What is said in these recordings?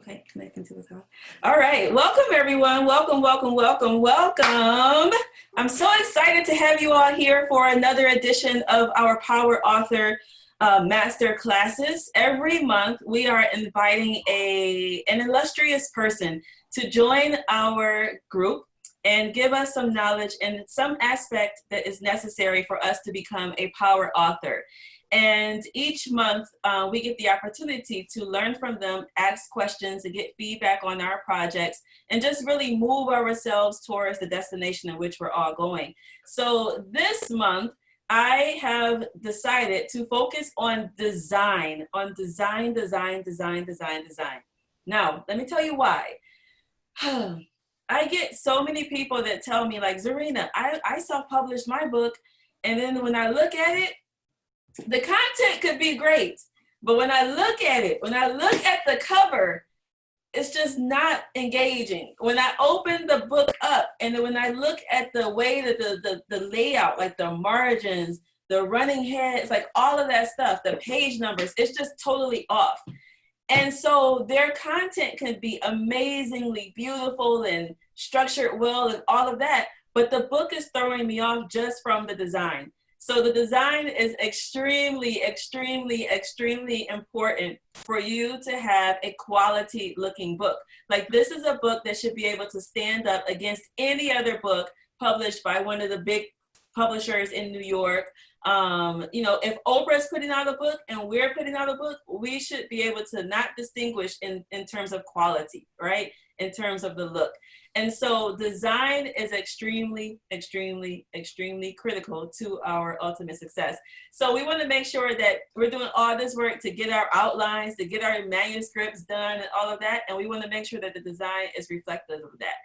Okay, connecting to the top. All right, welcome everyone. Welcome, welcome, welcome, welcome. I'm so excited to have you all here for another edition of our Power Author Master Classes. Every month, we are inviting an illustrious person to join our group and give us some knowledge in some aspect that is necessary for us to become a power author. And each month, we get the opportunity to learn from them, ask questions, and get feedback on our projects, and just really move ourselves towards the destination in which we're all going. So this month, I have decided to focus on design, design. Now, let me tell you why. I get so many people that tell me, like, Zarinah, I self-published my book, and then when I look at it, the content could be great, but when I look at it, when I look at the cover, it's just not engaging. When I open the book up and then when I look at the way that the layout, like the margins, the running heads, like all of that stuff, the page numbers, it's just totally off. And so their content can be amazingly beautiful and structured well and all of that, but the book is throwing me off just from the design. So the design is extremely important for you to have a quality looking book. Like, this is a book that should be able to stand up against any other book published by one of the big publishers in New York. If Oprah's putting out a book and we're putting out a book, we should be able to not distinguish in terms of quality, right? In terms of the look. And so design is extremely critical to our ultimate success. So we want to make sure that we're doing all this work to get our outlines, to get our manuscripts done and all of that. And we want to make sure that the design is reflective of that.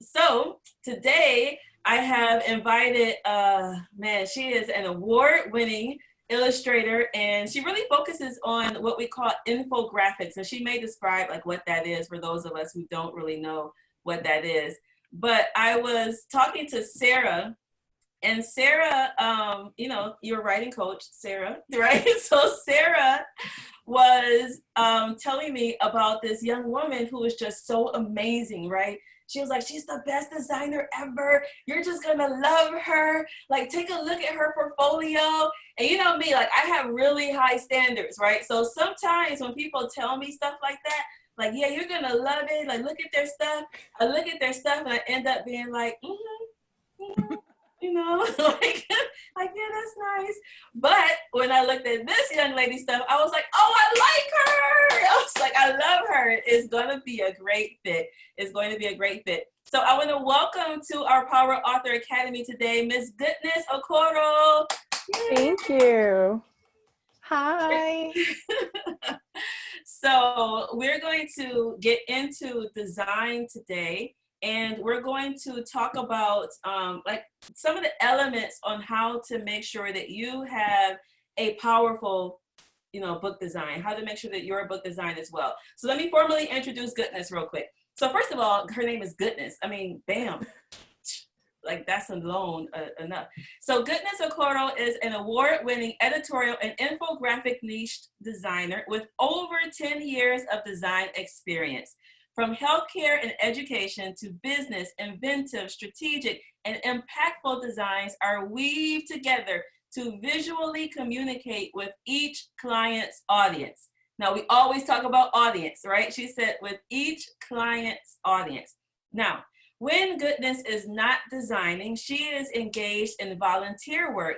So today I have invited, she is an award-winning illustrator, and she really focuses on what we call infographics, and she may describe like what that is for those of us who don't really know what that is. But I was talking to Sarah, and Sarah, your writing coach, Sarah, right? So Sarah was telling me about this young woman who was just so amazing, right? She was like, she's the best designer ever. You're just gonna love her. Like, take a look at her portfolio. And you know me, like, I have really high standards, right? So sometimes when people tell me stuff like that, like, yeah, you're gonna love it. Like, look at their stuff. I look at their stuff and I end up being like, like, yeah, that's nice. But when I looked at this young lady's stuff, I was like, oh, I like her. I was like, I love her. It's going to be a great fit. It's going to be a great fit. So I want to welcome to our Power Author Academy today, Miss Goodness Okoro. Thank you. Hi. So we're going to get into design today. And we're going to talk about like some of the elements on how to make sure that you have a powerful, book design, how to make sure that your book design as well. So let me formally introduce Goodness real quick. So first of all, her name is Goodness. I mean, bam, like that's alone enough. So Goodness Okoro is an award-winning editorial and infographic niche designer with over 10 years of design experience. From healthcare and education to business, inventive, strategic, and impactful designs are weaved together to visually communicate with each client's audience. Now, we always talk about audience, right? She said with each client's audience. Now, when Goodness is not designing, she is engaged in volunteer work,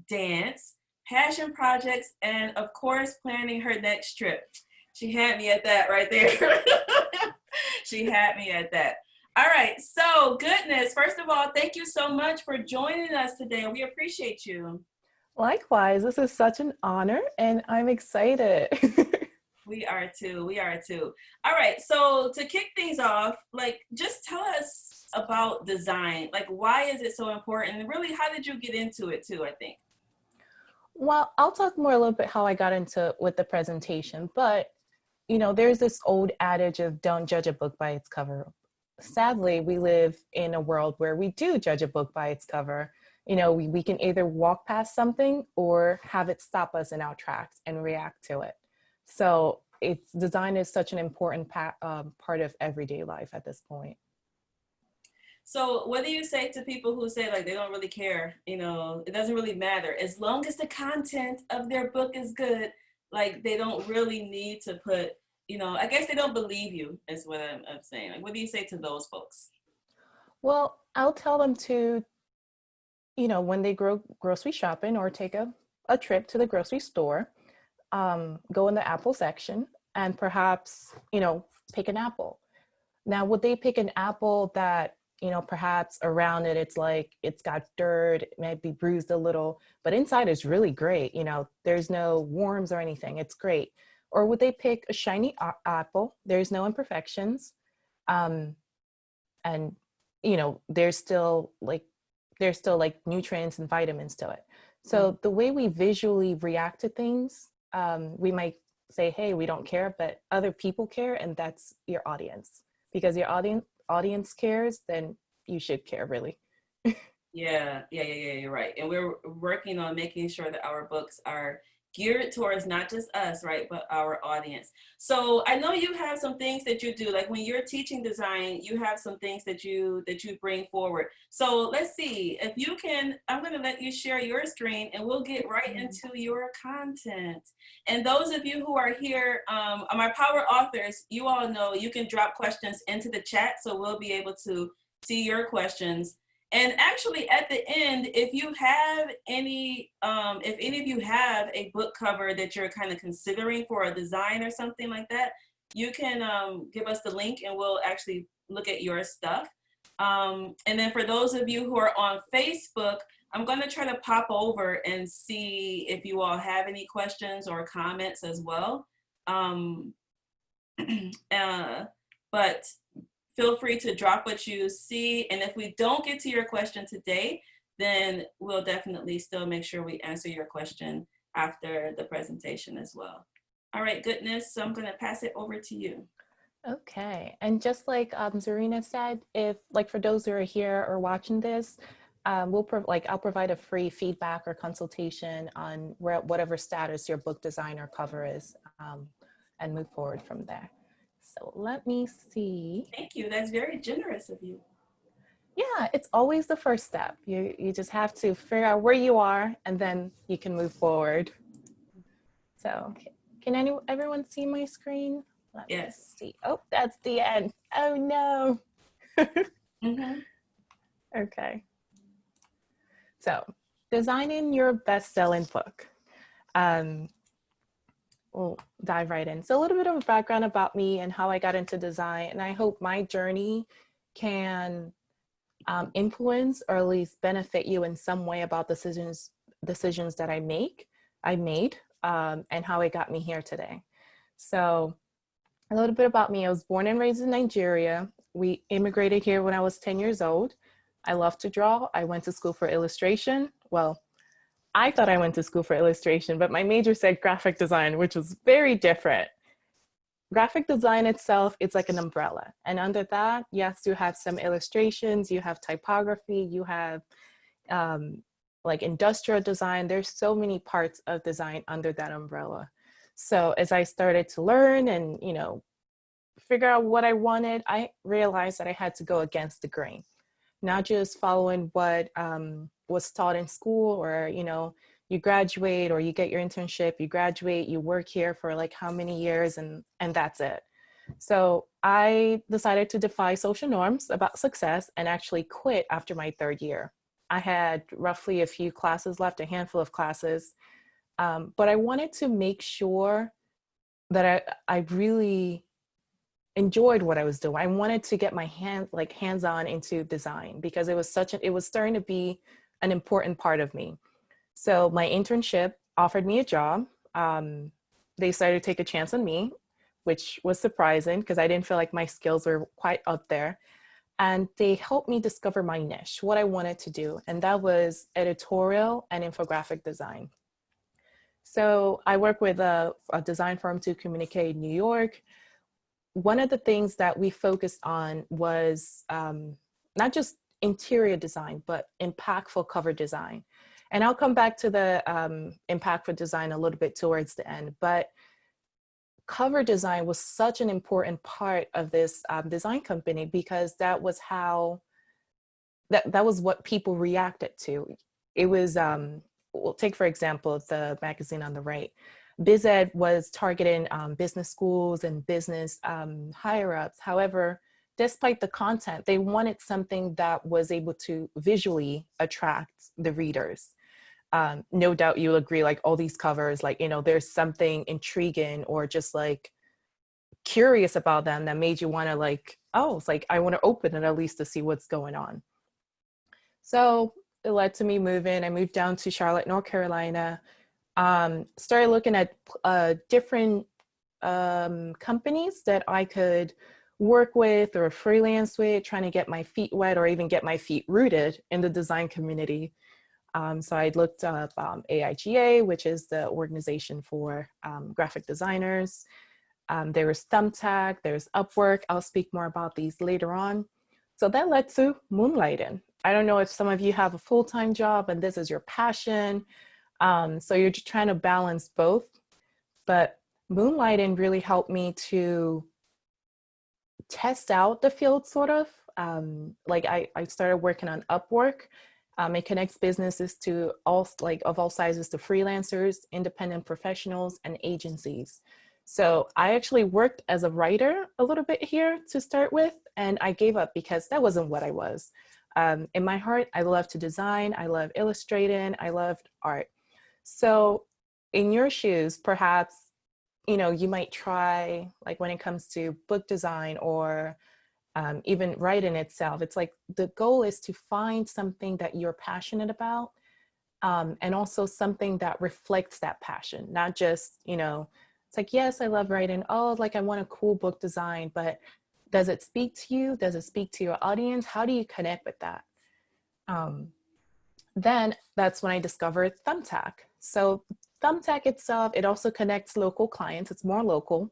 dance, passion projects, and of course, planning her next trip. She had me at that right there. She had me at that. All right. So Goodness, first of all, thank you so much for joining us today. We appreciate you. Likewise, this is such an honor and I'm excited. We are too. We are too. All right. So to kick things off, like, just tell us about design. Like, why is it so important? And really, how did you get into it too, I think? Well, I'll talk more a little bit how I got into with the presentation, but there's this old adage of don't judge a book by its cover. Sadly, we live in a world where we do judge a book by its cover. We can either walk past something or have it stop us in our tracks and react to it. So it's design is such an important part of everyday life at this point. So what do you say to people who say like they don't really care, you know, it doesn't really matter as long as the content of their book is good, like they don't really need to put, you know, I guess they don't believe you is what I'm saying. Like what do you say to those folks? Well, I'll tell them to, you know, when they go grocery shopping or take a trip to the grocery store, go in the apple section and perhaps, you know, pick an apple. Now, would they pick an apple that, you know, perhaps around it, it's like, it's got dirt, it might be bruised a little, but inside is really great. You know, there's no worms or anything. It's great. Or would they pick a shiny apple? There's no imperfections. Um, and, you know, there's still like nutrients and vitamins to it. So the way we visually react to things, we might say, hey, we don't care, but other people care, and that's your audience. Because your audience cares, then you should care, really. Yeah, you're right. And we're working on making sure that our books are geared towards not just us, right, but our audience. So I know you have some things that you do, like when you're teaching design, you have some things that you bring forward. So let's see if you can. I'm going to let you share your screen, and we'll get right into your content. And those of you who are here, my power authors, you all know you can drop questions into the chat, so we'll be able to see your questions. And actually at the end, if you have any, if any of you have a book cover that you're kind of considering for a design or something like that, you can give us the link and we'll actually look at your stuff. And then for those of you who are on Facebook, I'm going to try to pop over and see if you all have any questions or comments as well. But feel free to drop what you see. And if we don't get to your question today, then we'll definitely still make sure we answer your question after the presentation as well. All right, goodness. So I'm going to pass it over to you. Okay. And just like Zarinah said, if like for those who are here or watching this, I'll provide a free feedback or consultation on whatever status your book design or cover is, and move forward from there. So let me see. Thank you. That's very generous of you. Yeah, it's always the first step. You just have to figure out where you are, and then you can move forward. So can everyone see my screen? Let me see. Oh, that's the end. Oh no. Okay. So designing your best-selling book. We'll dive right in. So a little bit of a background about me and how I got into design, and I hope my journey can influence or at least benefit you in some way about decisions that I made, and how it got me here today. So a little bit about me. I was born and raised in Nigeria. We immigrated here when I was 10 years old. I love to draw. I went to school for illustration. Well, I thought I went to school for illustration, but my major said graphic design, which was very different. Graphic design itself, it's like an umbrella. And under that, yes, you have some illustrations, you have typography, you have like industrial design. There's so many parts of design under that umbrella. So as I started to learn and, you know, figure out what I wanted, I realized that I had to go against the grain, not just following what was taught in school, or, you know, you graduate or you get your internship, you graduate, you work here for like how many years, and that's it. So I decided to defy social norms about success and actually quit after my third year. I had roughly a few classes left, a handful of classes, but I wanted to make sure that I really enjoyed what I was doing. I wanted to get my hands-on into design, because it was starting to be an important part of me. So my internship offered me a job. They decided to take a chance on me, which was surprising because I didn't feel like my skills were quite up there. And they helped me discover my niche, what I wanted to do. And that was editorial and infographic design. So I work with a design firm to communicate in New York. One of the things that we focused on was not just interior design, but impactful cover design. And I'll come back to the impactful design a little bit towards the end, but cover design was such an important part of this design company, because that was how, that was what people reacted to. It was, well, take for example, the magazine on the right. BizEd was targeting business schools and business higher ups. However, despite the content, they wanted something that was able to visually attract the readers. No doubt you'll agree, like all these covers, like, you know, there's something intriguing or just like curious about them that made you want to like, oh, it's like, I want to open it at least to see what's going on. So it led to me moving. I moved down to Charlotte, North Carolina, started looking at different companies that I could work with or freelance with, trying to get my feet wet or even get my feet rooted in the design community. So I looked up AIGA, which is the organization for graphic designers. There was Thumbtack, there's Upwork. I'll speak more about these later on. So that led to moonlighting. I don't know if some of you have a full-time job and this is your passion. So you're just trying to balance both. But moonlighting really helped me to test out the field, sort of. Like I started working on Upwork. It connects businesses to all, like of all sizes, to freelancers, independent professionals, and agencies. So I actually worked as a writer a little bit here to start with, and I gave up because that wasn't what I was. In my heart, I love to design, I love illustrating, I loved art. So in your shoes, perhaps, you know, you might try, like when it comes to book design or even writing itself, it's like the goal is to find something that you're passionate about, and also something that reflects that passion, not just, you know, it's like, yes, I love writing. Oh, like I want a cool book design, but does it speak to you? Does it speak to your audience? How do you connect with that? Then that's when I discovered Thumbtack. So Thumbtack itself, it also connects local clients. It's more local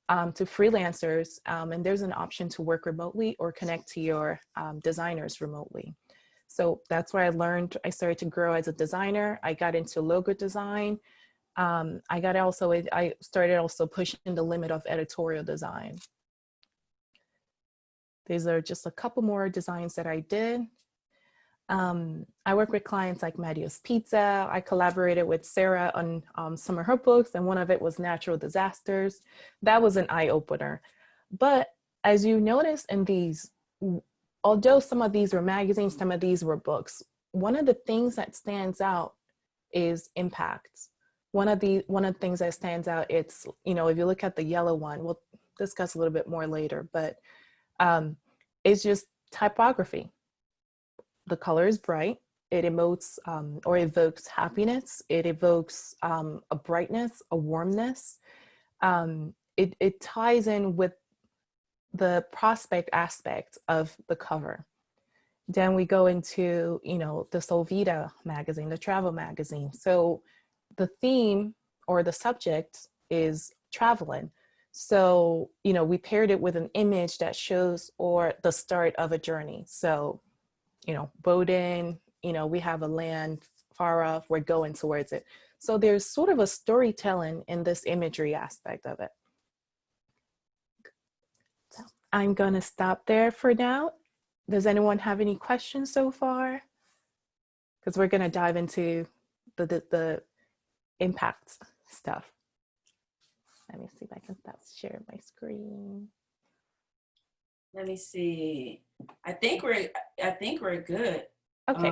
to freelancers. And there's an option to work remotely or connect to your designers remotely. So that's where I learned, I started to grow as a designer. I got into logo design. I started also pushing the limit of editorial design. These are just a couple more designs that I did. I work with clients like Matteo's Pizza. I collaborated with Sarah on some of her books, and one of it was Natural Disasters. That was an eye-opener. But as you notice in these, although some of these were magazines, some of these were books, one of the things that stands out is impact. One of the things that stands out, it's, you know, if you look at the yellow one, we'll discuss a little bit more later, but it's just typography. The color is bright. It emotes or evokes happiness. It evokes a brightness, a warmness. It ties in with the prospect aspect of the cover. Then we go into, you know, the Solvita magazine, the travel magazine. So the theme or the subject is traveling. So, you know, we paired it with an image that shows or the start of a journey. So, you know, boating, you know, we have a land far off, we're going towards it. So there's sort of a storytelling in this imagery aspect of it. So I'm gonna stop there for now. Does anyone have any questions so far? Because we're gonna dive into the impact stuff. Let me see if I can stop sharing my screen. Let me see. I think we're good. Okay.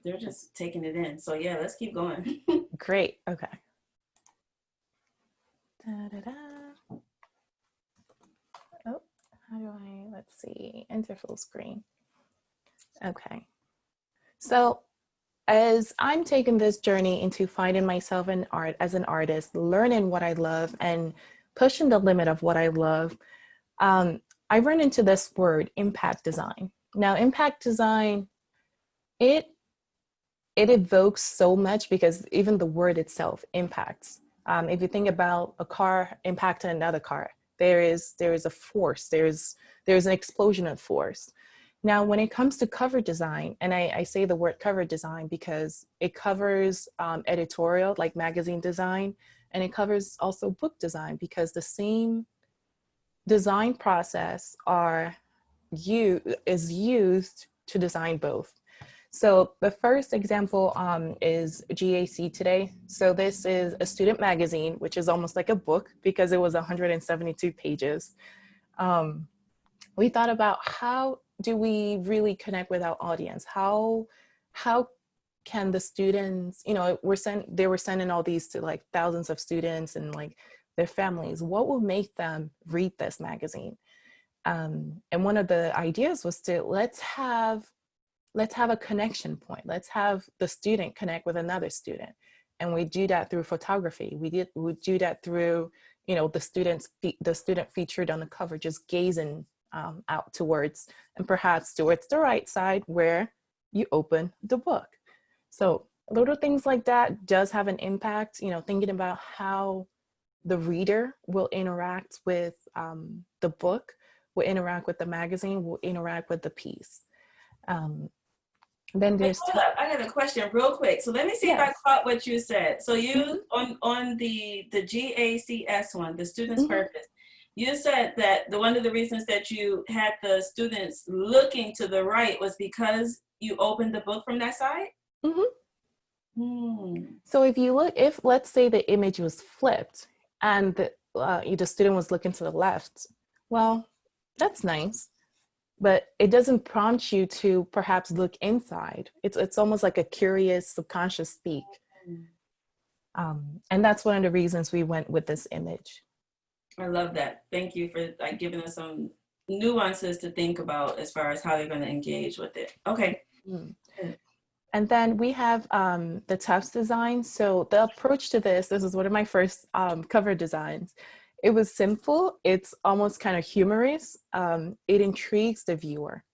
They're just taking it in. So yeah, let's keep going. Great. Okay. Da-da-da. Oh, how do I, let's see, enter full screen. Okay. So as I'm taking this journey into finding myself in art as an artist, learning what I love and pushing the limit of what I love, I run into this word, impact design. Now, impact design, it evokes so much because even the word itself impacts. If you think about a car impacting another car, there is a force, there's an explosion of force. Now, when it comes to cover design, and I say the word cover design because it covers editorial, like magazine design, and it covers also book design, because the same design process is used to design both. So the first example is GAC Today. So this is a student magazine, which is almost like a book because it was 172 pages. We thought about, how do we really connect with our audience? How can the students, you know, they were sending all these to like thousands of students and like their families. What will make them read this magazine? And one of the ideas was to let's have a connection point. Let's have the student connect with another student. And we do that through photography. We do that through, you know, the student featured on the cover, just gazing out towards, and perhaps towards the right side where you open the book. So little things like that does have an impact, you know, thinking about how the reader will interact with the book, will interact with the magazine, will interact with the piece. Then there's hold up, I got a question real quick. So let me see if I caught what you said. So you on the GACS one, the student's purpose, you said that one of the reasons that you had the students looking to the right was because you opened the book from that side? So if you look, if let's say the image was flipped and the student was looking to the left, well, that's nice, but it doesn't prompt you to perhaps look inside. It's almost like a curious subconscious speak. And that's one of the reasons we went with this image. I love that. Thank you for like giving us some nuances to think about as far as how you're going to engage with it. Okay. And then we have the Tufts Design. So the approach to this is one of my first cover designs. It was simple. It's almost kind of humorous. It intrigues the viewer,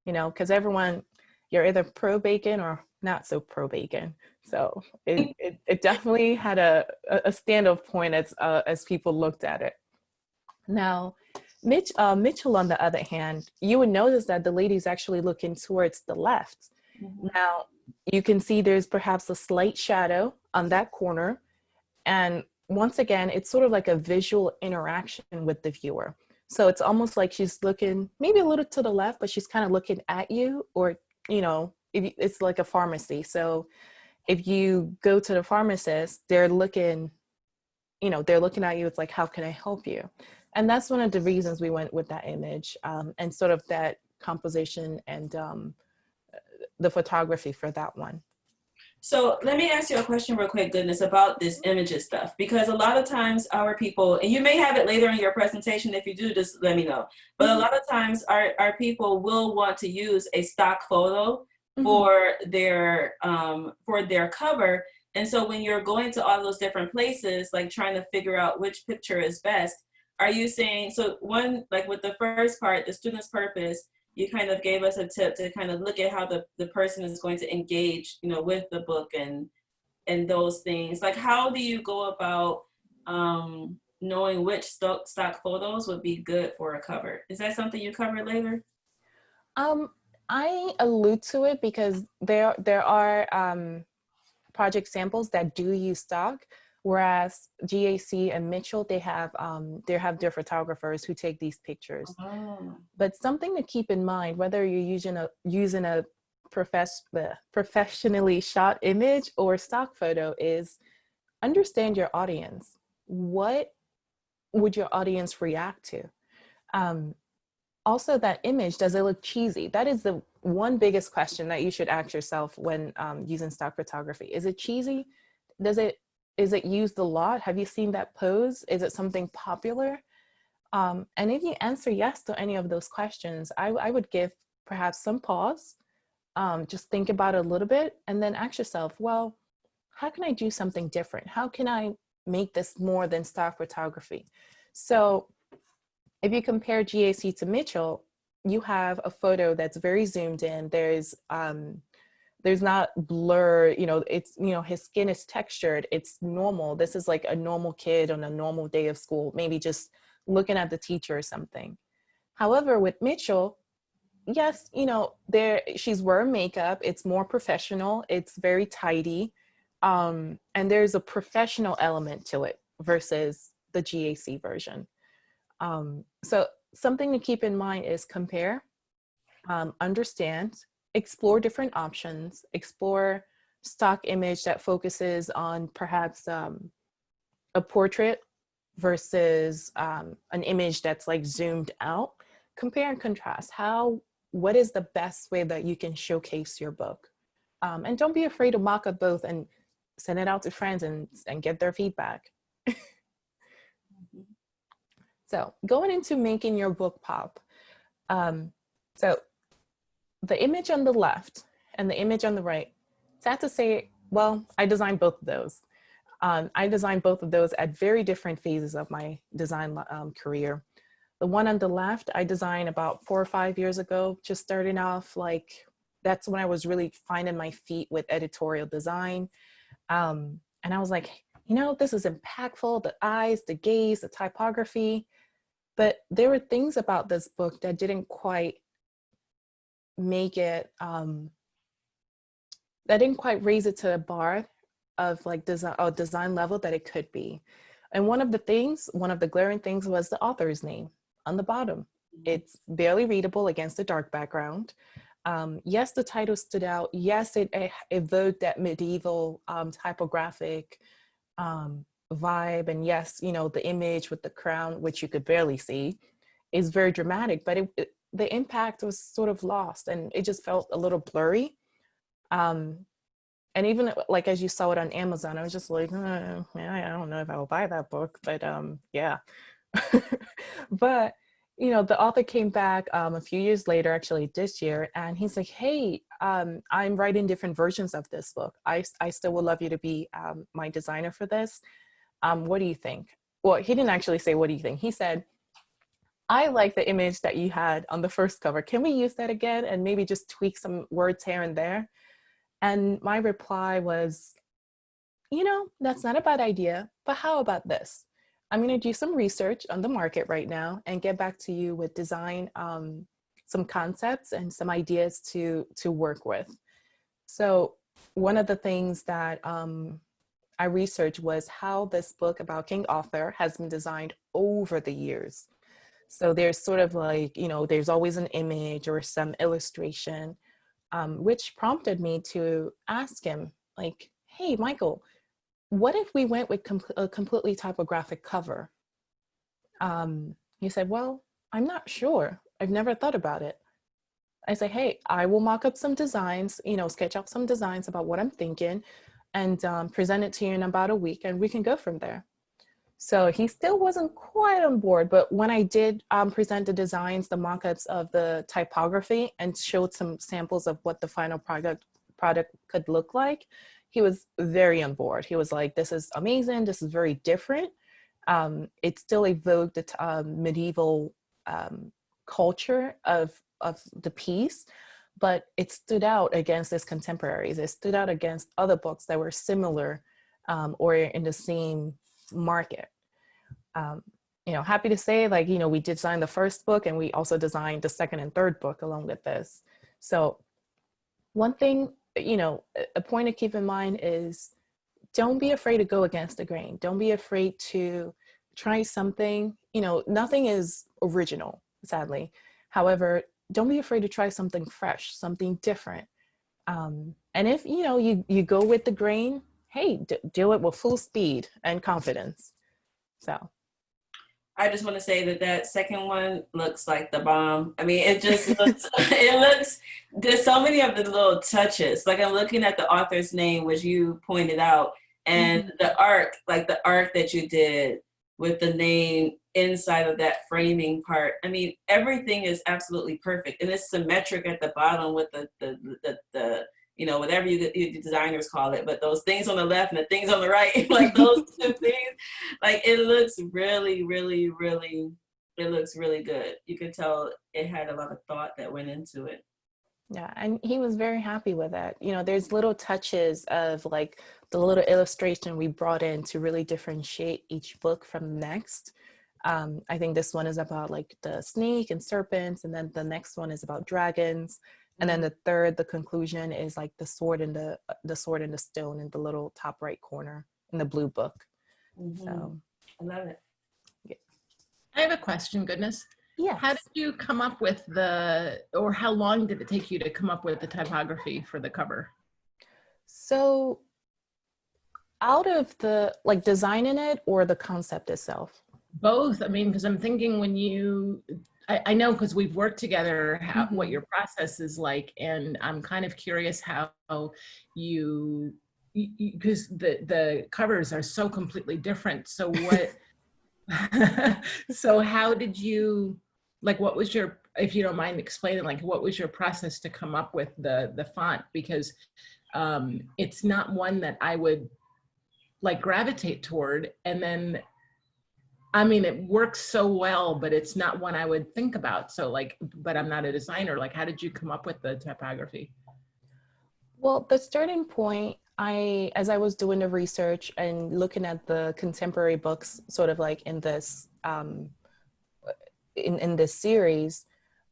you know, because everyone, you're either pro bacon or not so pro bacon. So it definitely had a standoff point as people looked at it. Now, Mitchell, on the other hand, you would notice that the lady's actually looking towards the left. Now, you can see there's perhaps a slight shadow on that corner. And once again, it's sort of like a visual interaction with the viewer. So it's almost like she's looking maybe a little to the left, but she's kind of looking at you, or, you know, it's like a pharmacy. So if you go to the pharmacist, they're looking at you. It's like, how can I help you? And that's one of the reasons we went with that image and sort of that composition and the photography for that one. So let me ask you a question real quick, Goodness, about this images stuff, because a lot of times our people, and you may have it later in your presentation, if you do, just let me know. But a lot of times our people will want to use a stock photo for their cover. And so when you're going to all those different places, like trying to figure out which picture is best, are you saying, so one, like with the first part, the student's purpose, you kind of gave us a tip to kind of look at how the person is going to engage, you know, with the book and those things. Like, how do you go about knowing which stock photos would be good for a cover? Is that something you cover later? I allude to it because there are project samples that do use stock, whereas GAC and Mitchell, they have their photographers who take these pictures. But something to keep in mind, whether you're using a professionally shot image or stock photo, is understand your audience. What would your audience react to? Also, that image, does it look cheesy? That is the one biggest question that you should ask yourself when using stock photography. Is it cheesy? Is it used a lot? Have you seen that pose? Is it something popular? And if you answer yes to any of those questions, I would give perhaps some pause, just think about it a little bit, and then ask yourself, well, how can I do something different? How can I make this more than stock photography? So if you compare GAC to Mitchell, you have a photo that's very zoomed in. There's not blur, you know, it's, you know, his skin is textured, it's normal. This is like a normal kid on a normal day of school, maybe just looking at the teacher or something. However, with Mitchell, yes, you know, she's wearing makeup, it's more professional, it's very tidy, and there's a professional element to it. versus the GAC version. So something to keep in mind is compare, understand, explore different options, explore stock image that focuses on perhaps a portrait versus an image that's like zoomed out. Compare and contrast. What is the best way that you can showcase your book? And don't be afraid to mock up both and send it out to friends and get their feedback. So going into making your book pop. So the image on the left and the image on the right, sad to say, well, I designed both of those. I designed both of those at very different phases of my design career. The one on the left, I designed about 4 or 5 years ago, just starting off, like, that's when I was really finding my feet with editorial design. And I was like, you know, this is impactful, the eyes, the gaze, the typography. But there were things about this book that didn't quite make it, that didn't quite raise it to a bar of like design level that it could be. And one of the glaring things was the author's name on the bottom. It's barely readable against a dark background. Yes, the title stood out. Yes, it evoked that medieval typographic vibe. And yes, you know, the image with the crown, which you could barely see, is very dramatic, but the impact was sort of lost and it just felt a little blurry. And even like, as you saw it on Amazon, I was just like, man, I don't know if I will buy that book, but yeah. But, you know, the author came back a few years later, actually this year, and he's like, hey, I'm writing different versions of this book. I still would love you to be my designer for this. What do you think? Well, he didn't actually say, what do you think? He said, I like the image that you had on the first cover. Can we use that again and maybe just tweak some words here and there? And my reply was, you know, that's not a bad idea, but how about this? I'm going to do some research on the market right now and get back to you with design, some concepts and some ideas to work with. So one of the things that I researched was how this book about King Arthur has been designed over the years. So there's sort of like, you know, there's always an image or some illustration, which prompted me to ask him, like, hey, Michael, what if we went with a completely typographic cover? He said, well, I'm not sure. I've never thought about it. I say, hey, I will mock up some designs, you know, sketch out some designs about what I'm thinking and present it to you in about a week and we can go from there. So he still wasn't quite on board, but when I did present the designs, the mock-ups of the typography and showed some samples of what the final product could look like, he was very on board. He was like, this is amazing. This is very different. It still evoked the medieval culture of the piece, but it stood out against its contemporaries. It stood out against other books that were similar or in the same market. You know, happy to say, like, you know, we designed the first book and we also designed the second and third book along with this. So one thing, you know, a point to keep in mind is don't be afraid to go against the grain. Don't be afraid to try something. You know, nothing is original, sadly. However, don't be afraid to try something fresh, something different. And if, you know, you go with the grain, hey, do it with full speed and confidence. So I just want to say that that second one looks like the bomb. I mean, it just looks, it looks, there's so many of the little touches. Like I'm looking at the author's name, which you pointed out, and the arc, like the arc that you did with the name inside of that framing part. I mean, everything is absolutely perfect. And it's symmetric at the bottom with the you know, whatever you designers call it, but those things on the left and the things on the right, like those two things, like it looks really, really, really, it looks really good. You could tell it had a lot of thought that went into it. yeah, and he was very happy with that. You know, there's little touches of like the little illustration we brought in to really differentiate each book from the next. I think this one is about like the snake and serpents, and then the next one is about dragons. And then the third, the conclusion is like the sword and the sword and the stone in the little top right corner in the blue book. So I love it. I have a question, goodness. Yes. How did you come up with or how long did it take you to come up with the typography for the cover? So out of the, like, designing it or the concept itself? Both. I mean, because I'm thinking when I know because we've worked together, what your process is like, and I'm kind of curious how you, because the covers are so completely different. So what, so how did you, like, what was your, if you don't mind explaining, like, what was your process to come up with the font? Because it's not one that I would like gravitate toward. And then, I mean, it works so well, but it's not one I would think about. So like, but I'm not a designer. Like, how did you come up with the typography? Well, the starting point, as I was doing the research and looking at the contemporary books, sort of like in this, in this series,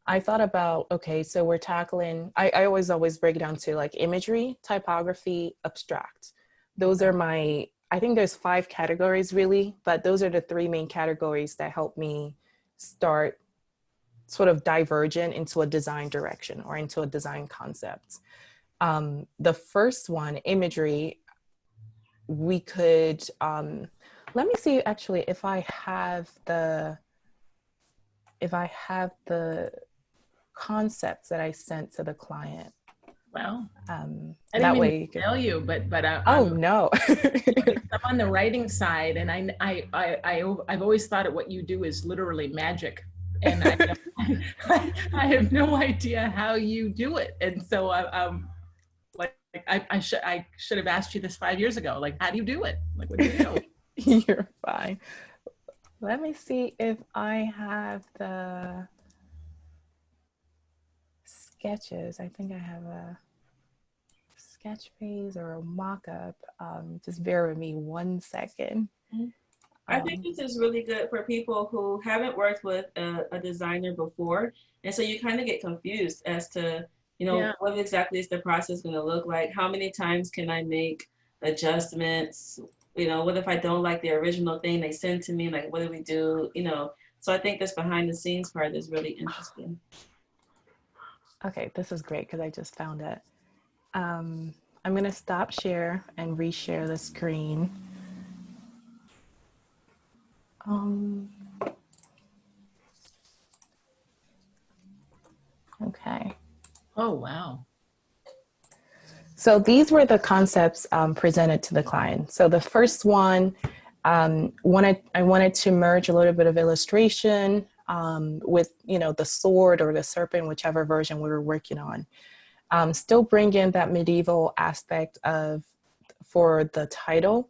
I thought about, okay, so we're tackling, I always break it down to like imagery, typography, abstract. Those are my, I think there's 5 categories really, but those are the 3 main categories that help me start sort of divergent into a design direction or into a design concept. The first one, imagery, we could, let me see actually if I have the concepts that I sent to the client. Well, I didn't That mean way to tell you, but oh I'm, no. I'm on the writing side, and I've always thought that what you do is literally magic, and I have no idea how you do it, and so like I should have asked you this 5 years ago. Like, how do you do it? Like, what do you do? You're fine. Let me see if I have the sketches. I think I have a sketch phase or a mock-up. Just bear with me 1 second. I think this is really good for people who haven't worked with a designer before. And so you kind of get confused as to, you know, Yeah. what exactly is the process going to look like? How many times can I make adjustments? You know, what if I don't like the original thing they send to me? Like, what do we do? You know, so I think this behind the scenes part is really interesting. Okay, this is great because I just found it. I'm going to stop share and reshare the screen. Okay. Oh, wow. So these were the concepts presented to the client. So the first one, I wanted to merge a little bit of illustration with, you know, the sword or the serpent, whichever version we were working on. Still bring in that medieval aspect for the title.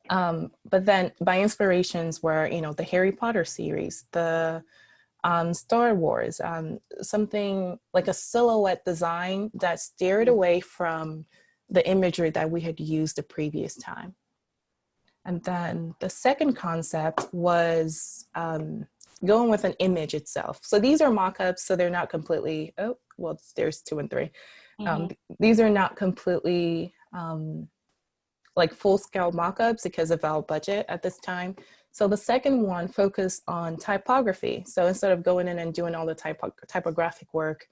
But then my inspirations were, you know, the Harry Potter series, the Star Wars, something like a silhouette design that steered away from the imagery that we had used the previous time. And then the second concept was going with an image itself. So these are mock-ups, so they're not completely, oh, well, there's 2 and 3. These are not completely like full-scale mock-ups because of our budget at this time. So the second one focused on typography. So instead of going in and doing all the typographic work,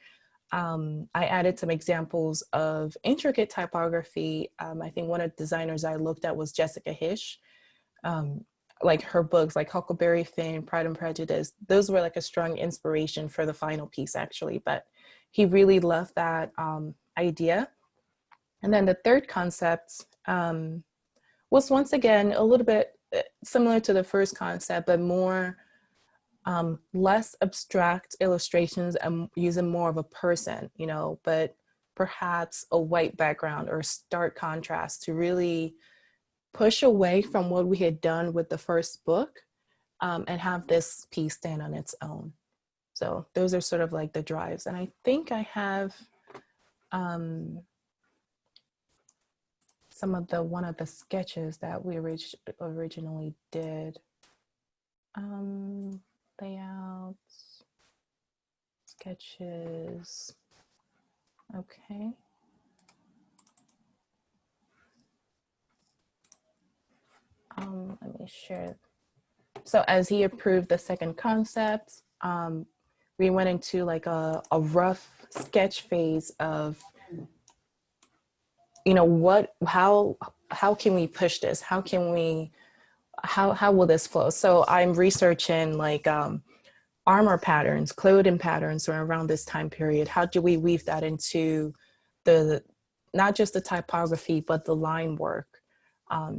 I added some examples of intricate typography. I think one of the designers I looked at was Jessica Hische. Like her books, like Huckleberry Finn, Pride and Prejudice, those were like a strong inspiration for the final piece actually, but he really loved that idea. And then the third concept was once again a little bit similar to the first concept, but more less abstract illustrations and using more of a person, you know, but perhaps a white background or stark contrast to really push away from what we had done with the first book and have this piece stand on its own. So those are sort of like the drives. And I think I have one of the sketches that we originally did. Layouts, sketches. Okay. Let me share So as he approved the second concept, we went into like a rough sketch phase of, you know, how can we push this? How will this flow? So I'm researching like armor patterns, clothing patterns around this time period. How do we weave that into the, not just the typography, but the line work?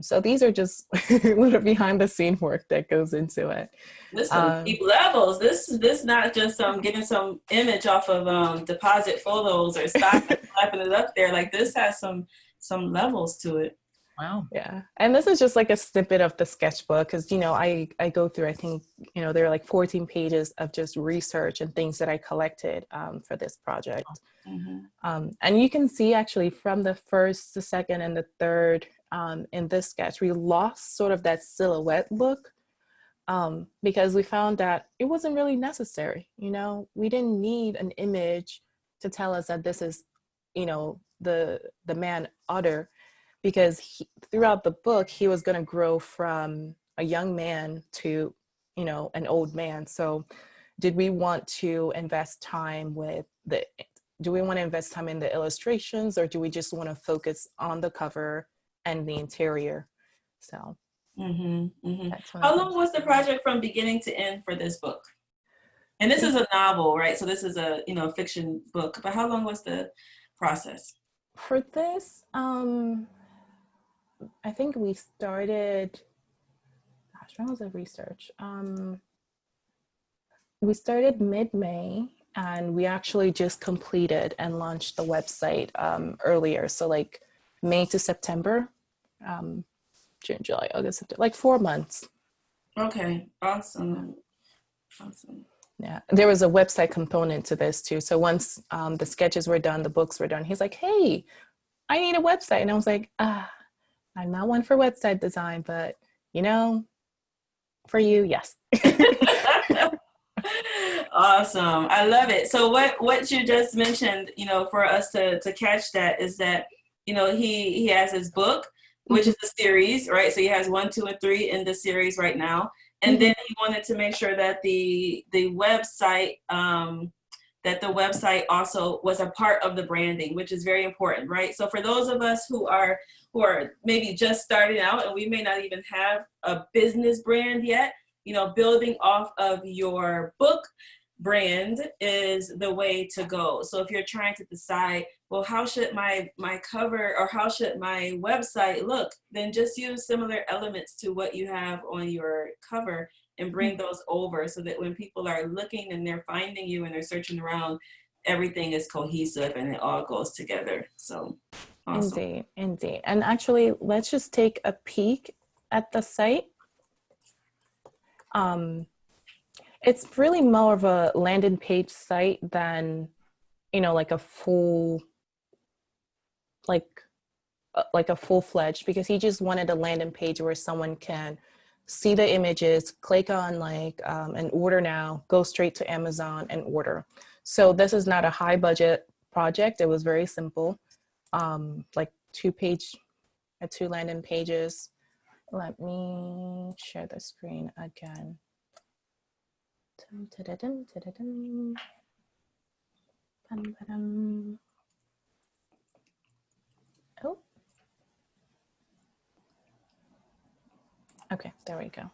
So these are just little behind the scene work that goes into it. This some deep levels. This not just getting some image off of deposit photos or stock and slapping it up there. Like this has some levels to it. Wow. Yeah. And this is just like a snippet of the sketchbook because, you know, I go through, I think, you know, there are like 14 pages of just research and things that I collected for this project. Mm-hmm. And you can see actually from the first, the second, and the third in this sketch, we lost sort of that silhouette look because we found that it wasn't really necessary. You know, we didn't need an image to tell us that this is, you know, the man Otter, because throughout the book, he was going to grow from a young man to, you know, an old man. So did we want to invest time with do we want to invest time in the illustrations, or do we just want to focus on the cover and the interior? So that's How long was the project from beginning to end for this book? And this is a novel, right? So this is a, you know, fiction book, but how long was the process? For this, I think we started, gosh, when was the research? We started mid-May, and we actually just completed and launched the website earlier. So like May to September, June, July, August, September, like 4 months. Okay, awesome. Awesome. Yeah, there was a website component to this too. So once the sketches were done, the books were done, he's like, hey, I need a website. And I was like, I'm not one for website design, but you know, for you, yes. Awesome. I love it. So what you just mentioned, you know, for us to catch that is that, you know, he has his book, which is a series, right? So he has 1, 2, and 3 in the series right now. And then he wanted to make sure that the website also was a part of the branding, which is very important, right? So for those of us who are maybe just starting out and we may not even have a business brand yet, you know, building off of your book brand is the way to go. So if you're trying to decide, well, how should my cover or how should my website look, then just use similar elements to what you have on your cover and bring those over so that when people are looking and they're finding you and they're searching around, everything is cohesive and it all goes together. So awesome. Indeed. And actually, let's just take a peek at the site. It's really more of a landing page site than, you know, like a full, like a full-fledged, because he just wanted a landing page where someone can see the images, click on like an order now, go straight to Amazon and order. So this is not a high budget project. It was very simple, like 2 landing pages. Let me share the screen again. Oh. Okay, there we go.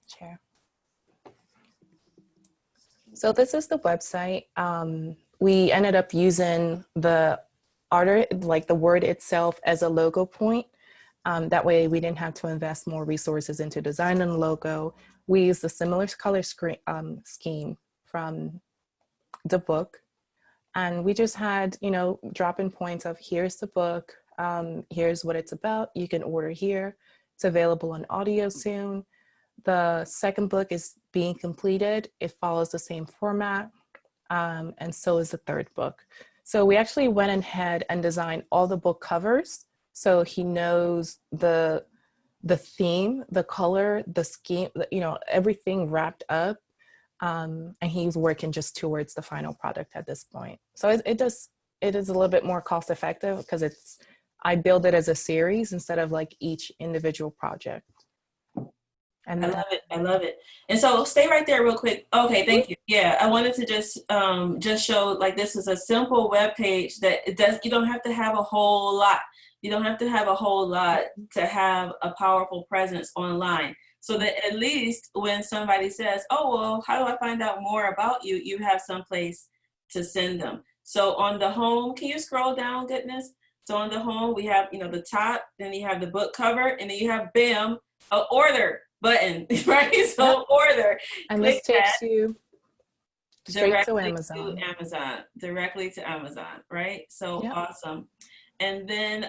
Share. So this is the website. We ended up using the like the word itself as a logo point. That way we didn't have to invest more resources into designing the logo. We used a similar color scheme from the book. And we just had, you know, drop-in points of here's the book, here's what it's about. You can order here. It's available on audio soon. The second book is being completed. It follows the same format. And so is the third book. So we actually went ahead and designed all the book covers. So he knows the theme, the color, the scheme, you know, everything wrapped up. And he's working just towards the final product at this point. So it is a little bit more cost effective because I build it as a series instead of like each individual project. And I love it. I love it. And so stay right there real quick. Okay, thank you. Yeah, I wanted to just show like this is a simple web page that it does you don't have to have a whole lot. You don't have to have a whole lot to have a powerful presence online. So that at least when somebody says, "Oh, well, how do I find out more about you?" you have some place to send them. So on the home, can you scroll down, goodness? So on the home, we have, the top, then you have the book cover, and then you have BAM, order button, right? So order, and click this that takes you straight to directly to Amazon. Amazon, directly to Amazon, right? So Yep. awesome. And then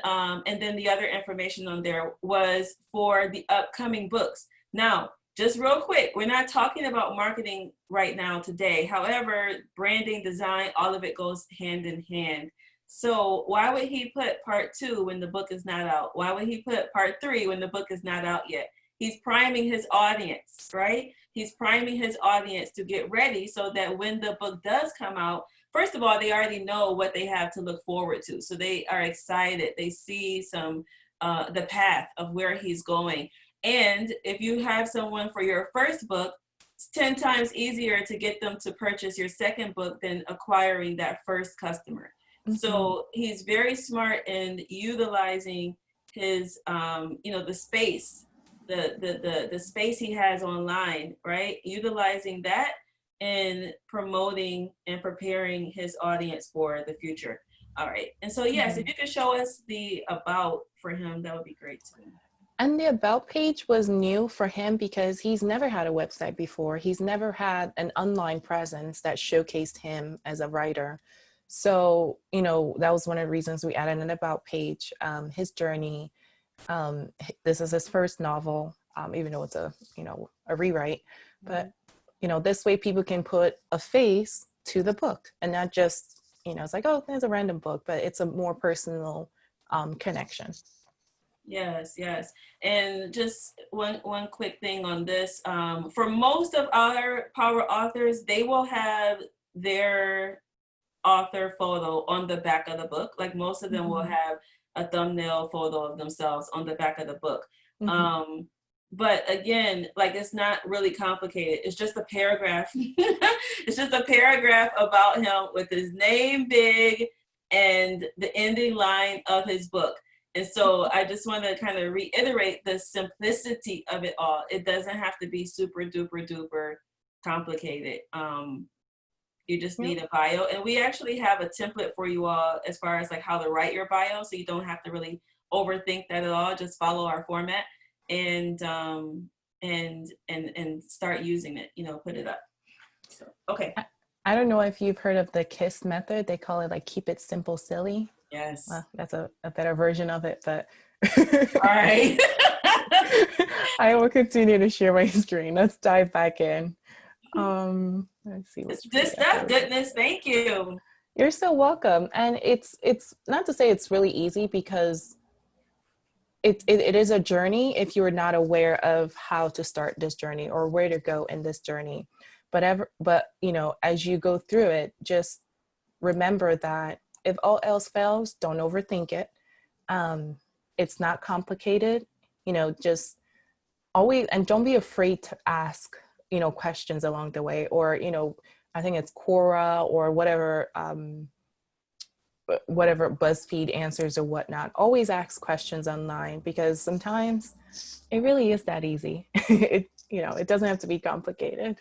the other information on there was for the upcoming books. Now, just real quick, we're not talking about marketing right now today. However, branding, design, all of it goes hand in hand. So why would he put part 2 when the book is not out? Why would he put part 3 when the book is not out yet? He's priming his audience, right? He's priming his audience to get ready so that when the book does come out, first of all, they already know what they have to look forward to. So they are excited. They see the path of where he's going. And if you have someone for your first book, it's 10 times easier to get them to purchase your second book than acquiring that first customer. So he's very smart in utilizing his, the space, the space he has online, right? Utilizing that and promoting and preparing his audience for the future. All right. And so, yes, if you could show us the about for him, that would be great too. And the about page was new for him because he's never had a website before. He's never had an online presence that showcased him as a writer. So, that was one of the reasons we added an about page, his journey. This is his first novel, even though it's a rewrite, but this way people can put a face to the book and not just, it's like, oh, there's a random book, but it's a more personal connection. Yes, yes. And just one quick thing on this. For most of our power authors, they will have their author photo on the back of the book. Like most of them will have a thumbnail photo of themselves on the back of the book. But again, like it's not really complicated. It's just a paragraph. It's just a paragraph about him with his name big and the ending line of his book. And so I just want to kind of reiterate the simplicity of it all. It doesn't have to be super duper duper complicated. You just need a bio. And we actually have a template for you all as far as like how to write your bio. So you don't have to really overthink that at all. Just follow our format and start using it, put it up. So, okay. I don't know if you've heard of the KISS method. They call it like keep it simple, silly. Yes. Well, that's a better version of it, but all right. I will continue to share my screen. Let's dive back in. Let's see. It's good stuff, goodness. Thank you. You're so welcome. And it's not to say it's really easy because it is a journey if you're not aware of how to start this journey or where to go in this journey. But as you go through it, just remember that if all else fails, don't overthink it. It's not complicated, just always, and don't be afraid to ask, questions along the way, or, I think it's Quora or whatever BuzzFeed answers or whatnot. Always ask questions online because sometimes it really is that easy. It doesn't have to be complicated.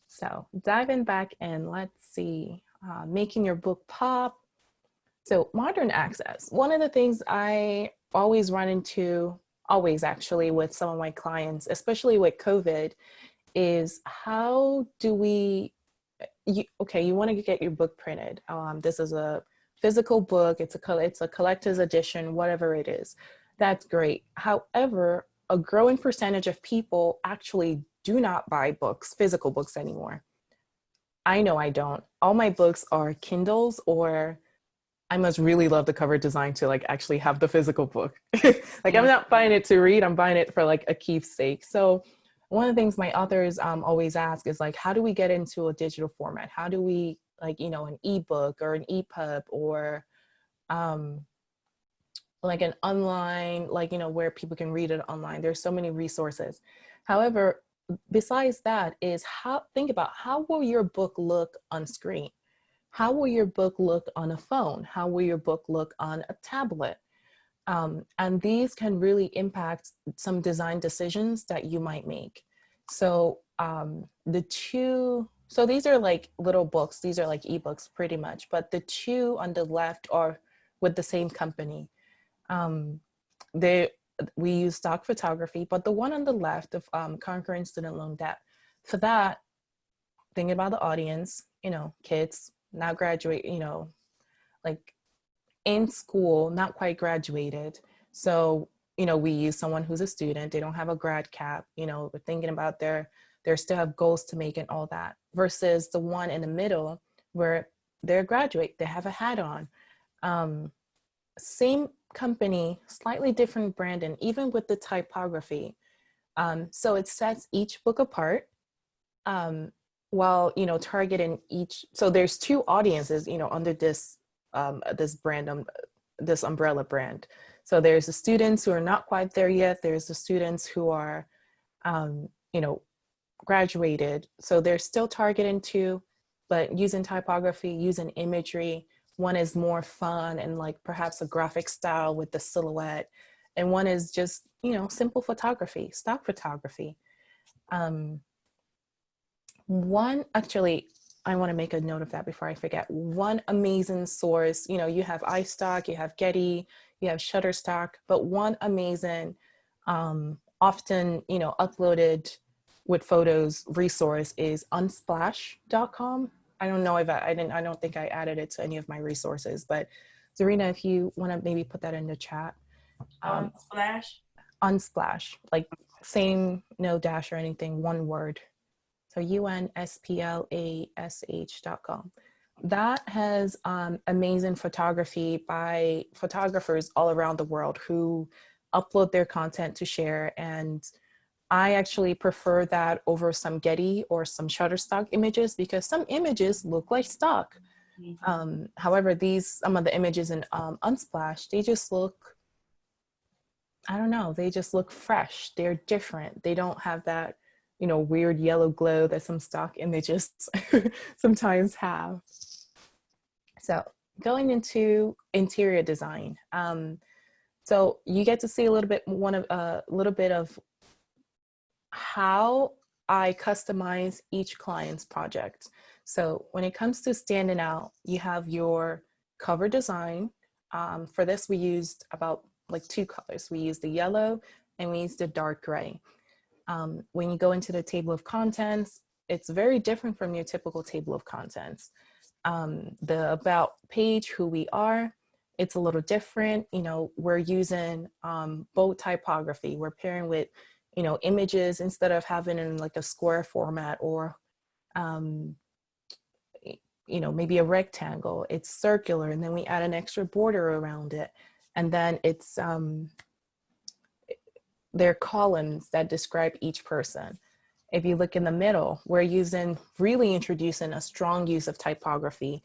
So diving back in, let's see, making your book pop. So modern access. One of the things I always run into, actually with some of my clients, especially with COVID, is how do we, you want to get your book printed. This is a physical book. It's a collector's edition, whatever it is. That's great. However, a growing percentage of people actually do not buy physical books anymore. I know I don't. All my books are Kindles, or I must really love the cover design to like actually have the physical book. Like I'm not buying it to read, I'm buying it for like a keepsake. So one of the things my authors always ask is like, how do we get into a digital format? How do we an ebook or an EPUB or like an online, like, you know, where people can read it online. There's so many resources. However, besides that is think about how will your book look on screen? How will your book look on a phone? How will your book look on a tablet? And these can really impact some design decisions that you might make. So so these are like little books. These are like ebooks pretty much, but the two on the left are with the same company. Um, they we use stock photography, but the one on the left of Conquering Student Loan Debt, for that, thinking about the audience, you know, kids now graduate, you know, like in school, not quite graduated. So, you know, we use someone who's a student, they don't have a grad cap, you know, we're thinking about they still have goals to make and all that, versus the one in the middle where they're graduate, they have a hat on. Same company, slightly different brand, and even with the typography. So it sets each book apart, while, you know, targeting each. So there's two audiences, you know, under this brand, this umbrella brand. So there's the students who are not quite there yet. There's the students who are, you know, graduated. So they're still targeting two, but using typography, using imagery. One is more fun and like perhaps a graphic style with the silhouette. And one is just, you know, simple photography, stock photography. Actually, I want to make a note of that before I forget. One amazing source, you know, you have iStock, you have Getty, you have Shutterstock, but one amazing, often, you know, uploaded with photos resource is unsplash.com. I don't know if I don't think I added it to any of my resources, but Zarinah, if you want to maybe put that in the chat. Splash? Unsplash, like same, no dash or anything, one word. So unsplash.com. That has amazing photography by photographers all around the world who upload their content to share. And I actually prefer that over some Getty or some Shutterstock images, because some images look like stock. Mm-hmm. However, some of the images in Unsplash, they just look, I don't know, they just look fresh. They're different. They don't have that, you know, weird yellow glow that some stock images sometimes have. So going into interior design. So you get to see a little bit of how I customize each client's project. So when it comes to standing out, you have your cover design. For this, we used about like two colors. We used the yellow and we used the dark gray. When you go into the table of contents, it's very different from your typical table of contents. The about page, who we are, it's a little different. You know, we're using bold typography. We're pairing with, you know, images instead of having in like a square format or, you know, maybe a rectangle. It's circular, and then we add an extra border around it. And then it's, there are columns that describe each person. If you look in the middle, we're really introducing a strong use of typography.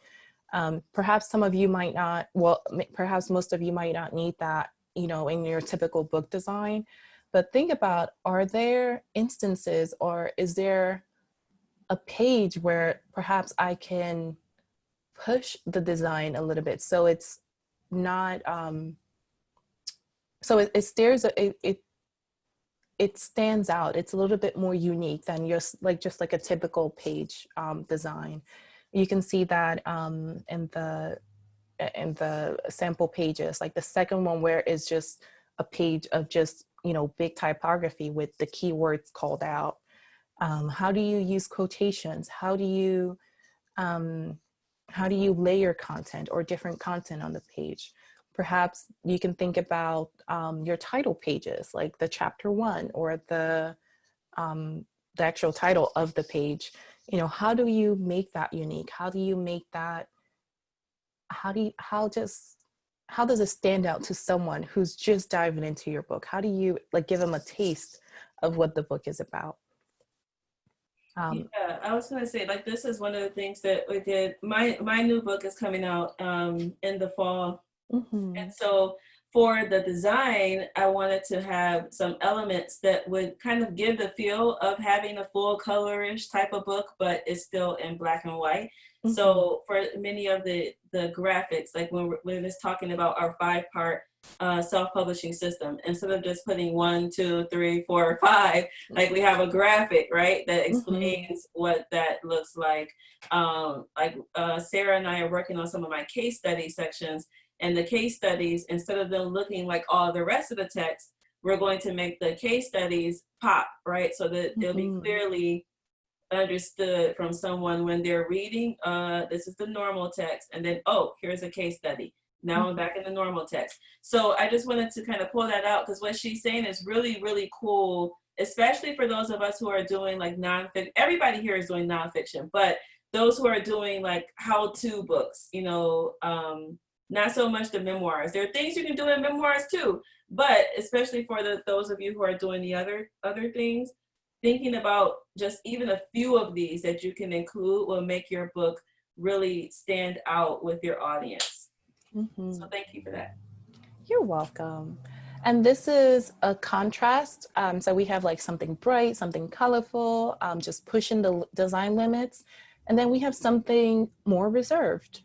Perhaps some of you might not, well, perhaps most of you might not need that, you know, in your typical book design. But think about, are there instances or is there a page where perhaps I can push the design a little bit so it's not, so it stands out. It's a little bit more unique than just like a typical page design. You can see that in the sample pages, like the second one where it's just a page of just, you know, big typography with the keywords called out. How do you use quotations? How do you layer content or different content on the page? Perhaps you can think about your title pages, like the chapter 1 or the actual title of the page. You know, how do you make that unique? How do you make that, how does it stand out to someone who's just diving into your book? How do you like give them a taste of what the book is about? Yeah, I was gonna say, like, this is one of the things that we did. My new book is coming out in the fall. Mm-hmm. And so for the design, I wanted to have some elements that would kind of give the feel of having a full colorish type of book, but it's still in black and white. So for many of the graphics, like when it's talking about our 5-part self-publishing system, instead of just putting 1, 2, 3, 4, 5, like we have a graphic, right, that explains what that looks like. Sarah and I are working on some of my case study sections, and the case studies, instead of them looking like all the rest of the text, we're going to make the case studies pop, right? So that it'll be clearly understood from someone when they're reading, this is the normal text, and then, oh, here's a case study. Now I'm back in the normal text. So I just wanted to kind of pull that out, because what she's saying is really, really cool, especially for those of us who are doing like nonfiction. Everybody here is doing nonfiction, but those who are doing like how-to books, you know, not so much the memoirs. There are things you can do in memoirs too, but especially for those of you who are doing the other things, thinking about just even a few of these that you can include will make your book really stand out with your audience. So thank you for that. You're welcome. And this is a contrast. So we have like something bright, something colorful, just pushing the design limits. And then we have something more reserved.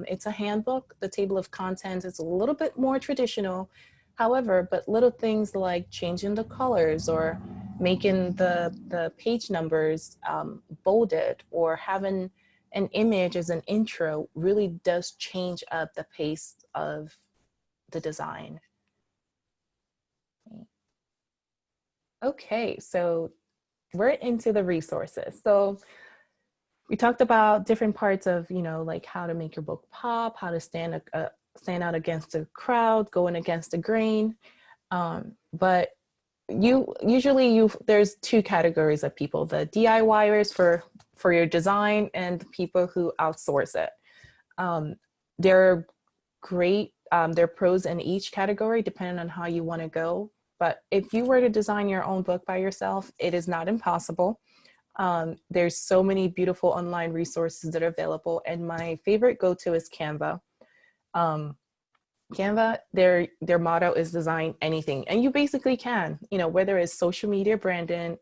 It's a handbook. The table of contents is a little bit more traditional. However, but little things like changing the colors or making the page numbers bolded, or having an image as an intro really does change up the pace of the design. Okay, so we're into the resources. So we talked about different parts of, you know, like how to make your book pop, how to stand out against the crowd, going against the grain. But there's two categories of people: the DIYers for your design, and people who outsource it. They're great. There are pros in each category depending on how you want to go. But if you were to design your own book by yourself, it is not impossible. There's so many beautiful online resources that are available, and my favorite go-to is Canva. Canva, their motto is design anything, and you basically can, you know, whether it's social media branding,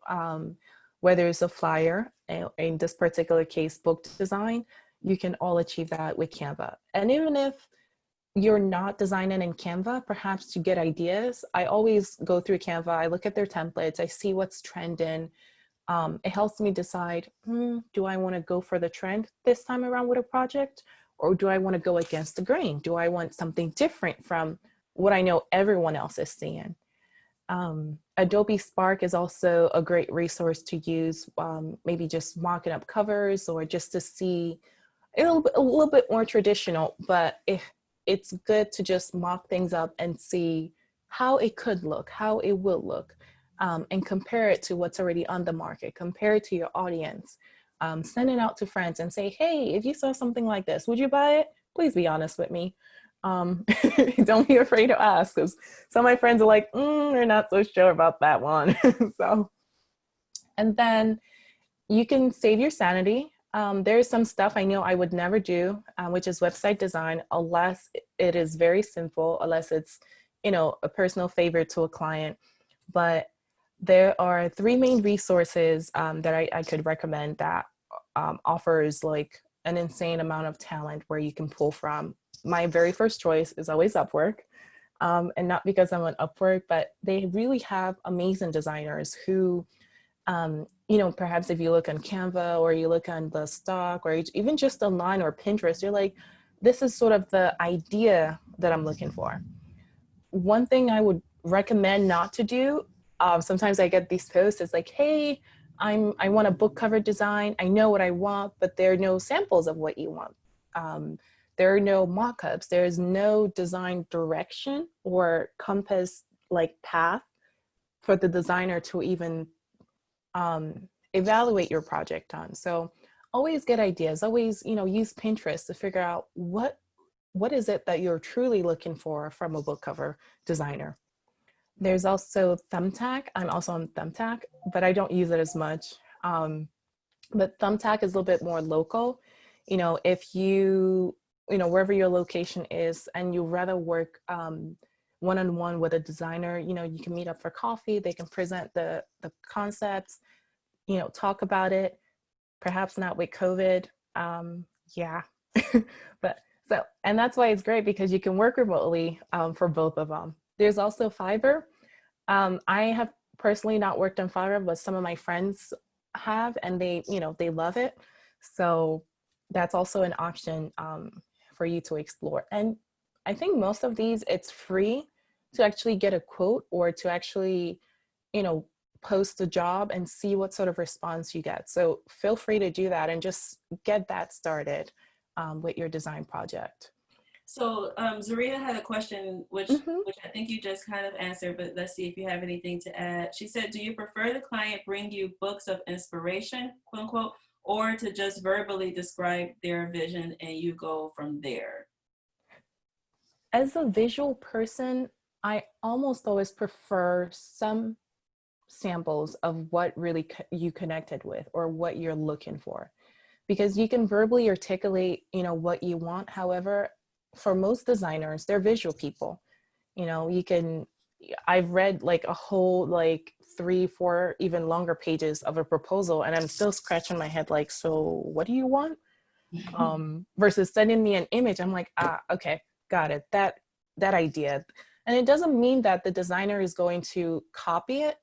whether it's a flyer, in this particular case, book design, you can all achieve that with Canva. And even if you're not designing in Canva, perhaps to get ideas, I always go through Canva. I look at their templates, I see what's trending. It helps me decide, do I want to go for the trend this time around with a project? Or do I want to go against the grain? Do I want something different from what I know everyone else is seeing? Adobe Spark is also a great resource to use, maybe just mocking up covers, or just to see a little bit more traditional, but it's good to just mock things up and see how it could look, how it will look, and compare it to what's already on the market, compare it to your audience. Send it out to friends and say, hey, if you saw something like this, would you buy it? Please be honest with me. Don't be afraid to ask, because some of my friends are like, they're not so sure about that one. So, and then you can save your sanity. There's some stuff I know I would never do, which is website design, unless it is very simple, unless it's, you know, a personal favor to a client. But there are 3 main resources that I could recommend that offers like an insane amount of talent where you can pull from. My very first choice is always Upwork. And not because I'm on Upwork, but they really have amazing designers who, you know, perhaps if you look on Canva or you look on the stock, or even just online or Pinterest, you're like, this is sort of the idea that I'm looking for. One thing I would recommend not to do, sometimes I get these posts, it's like, hey, I want a book cover design. I know what I want, but there are no samples of what you want. There are no mock-ups. There's no design direction or compass like path for the designer to even evaluate your project on. So always get ideas, always, you know, use Pinterest to figure out what is it that you're truly looking for from a book cover designer. There's also Thumbtack. I'm also on Thumbtack, but I don't use it as much. But Thumbtack is a little bit more local. You know, if you know, wherever your location is and you rather work one-on-one with a designer. You know, you can meet up for coffee, they can present the concepts, you know, talk about it, perhaps not with COVID. Yeah. But so, and that's why it's great, because you can work remotely for both of them. There's also Fiverr. I have personally not worked on Fiverr, but some of my friends have, and they, you know, they love it. So that's also an option for you to explore. And I think most of these, it's free to actually get a quote, or to actually, you know, post a job and see what sort of response you get. So feel free to do that and just get that started with your design project. So Zarinah had a question, which Mm-hmm. I think you just kind of answered, but let's see if you have anything to add. She said, do you prefer the client bring you books of inspiration, quote unquote, or to just verbally describe their vision and you go from there? As a visual person, I almost always prefer some samples of what really you connected with, or what you're looking for, because you can verbally articulate, you know, what you want. However, for most designers, they're visual people. You know, you can, I've read like a whole like 3, 4 even longer pages of a proposal, and I'm still scratching my head like, so what do you want? Versus sending me an image, I'm like, ah, okay, got it, that idea. And it doesn't mean that the designer is going to copy it.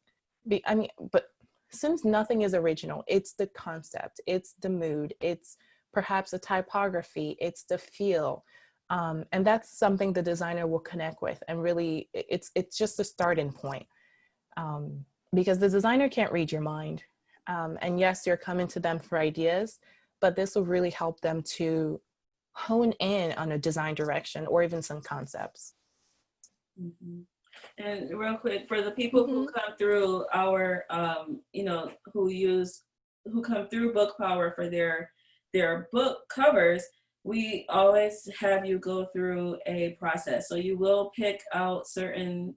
I mean, but since nothing is original, it's the concept, it's the mood, it's perhaps a typography, it's the feel. And that's something the designer will connect with, and really it's just a starting point, because the designer can't read your mind. And yes, you're coming to them for ideas, but this will really help them to hone in on a design direction, or even some concepts. Mm-hmm. And real quick, for the people who come through our, you know, who come through Book Power for their book covers, we always have you go through a process. So you will pick out certain,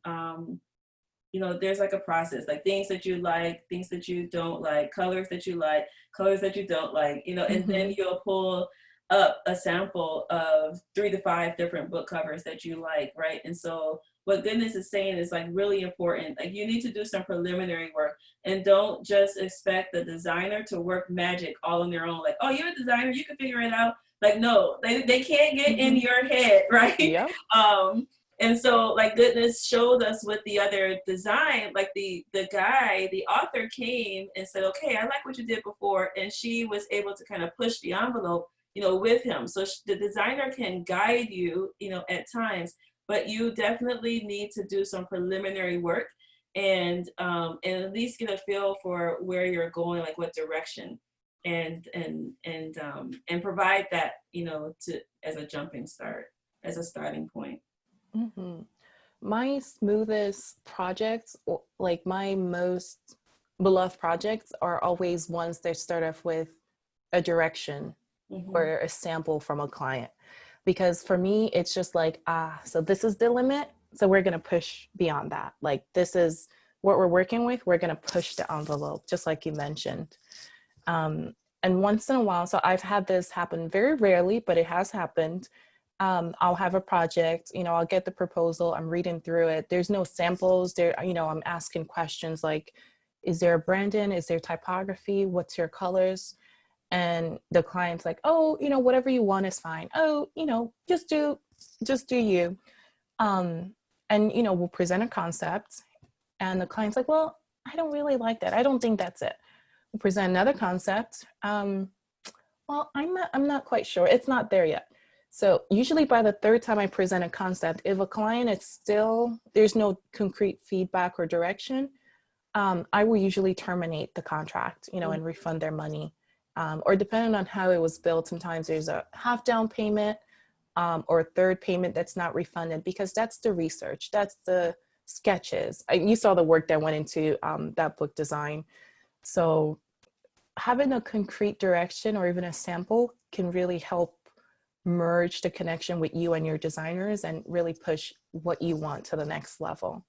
you know, there's like a process, like things that you like, things that you don't like, colors that you like, colors that you don't like, you know, and then you'll pull up a sample of 3 to 5 different book covers that you like, right? And so what Goodness is saying is like really important. Like you need to do some preliminary work, and don't just expect the designer to work magic all on their own. Like, oh, you're a designer, you can figure it out. Like, no, they can't get in your head, right? Yep. And so like Goodness showed us with the other design, like the author came and said, okay, I like what you did before. And she was able to kind of push the envelope, you know, with him. So the designer can guide you, you know, at times, but you definitely need to do some preliminary work, and at least get a feel for where you're going, like what direction, and provide that, you know, to as a jumping start, as a starting point. My smoothest projects, like my most beloved projects, are always ones that start off with a direction or a sample from a client. Because for me, it's just like, so this is the limit. So we're going to push beyond that. Like, this is what we're working with. We're going to push the envelope, just like you mentioned. And once in a while, so I've had this happen very rarely, but it has happened. I'll have a project, you know, I'll get the proposal, I'm reading through it. There's no samples there. You know, I'm asking questions like, is there a branding? Is there typography? What's your colors? And the client's like, oh, you know, whatever you want is fine. Oh, you know, just do you. And, you know, we'll present a concept, and the client's like, well, I don't really like that. I don't think that's it. We'll present another concept. Well, I'm not quite sure. It's not there yet. So usually by the third time I present a concept, if a client is still, there's no concrete feedback or direction, I will usually terminate the contract, you know, and refund their money. Or depending on how it was built, sometimes there's a half down payment or a third payment that's not refunded, because that's the research, that's the sketches. You saw the work that went into that book design. So having a concrete direction or even a sample can really help merge the connection with you and your designers and really push what you want to the next level.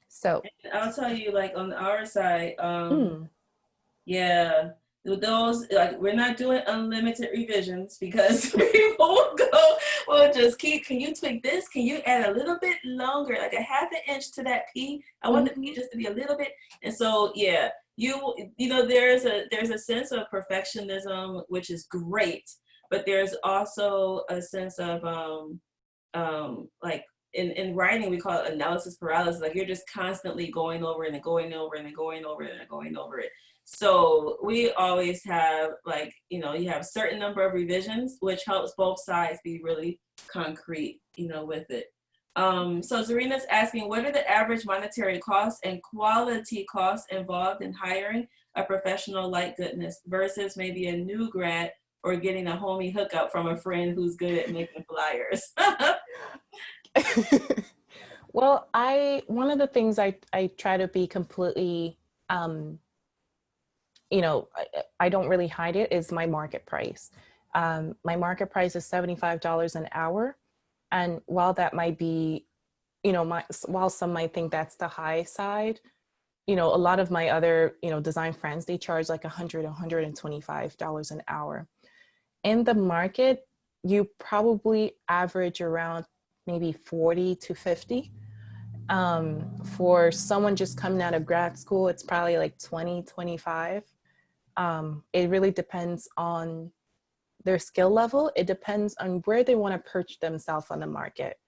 So I'll tell you, like on our side, yeah, those, like, we're not doing unlimited revisions because people will just keep, can you tweak this? Can you add a little bit longer, like a half an inch to that P? I want the P just to be a little bit. And so, yeah, you know, there's a sense of perfectionism, which is great, but there's also a sense of like in writing, we call it analysis paralysis. Like, you're just constantly going over it and going over it and going over it and going over it. So we always have, like, you know, you have a certain number of revisions, which helps both sides be really concrete, you know, with it. So Zarinah's asking, what are the average monetary costs and quality costs involved in hiring a professional like Goodness versus maybe a new grad or getting a homie hookup from a friend who's good at making flyers? Well, one of the things I try to be completely, you know, I don't really hide it, is my market price. My market price is $75 an hour. And while that might be, you know, while some might think that's the high side, you know, a lot of my other, you know, design friends, they charge like $125 an hour. In the market, you probably average around maybe 40 to 50. For someone just coming out of grad school, it's probably like 20, 25. It really depends on their skill level. It depends on where they want to perch themselves on the market.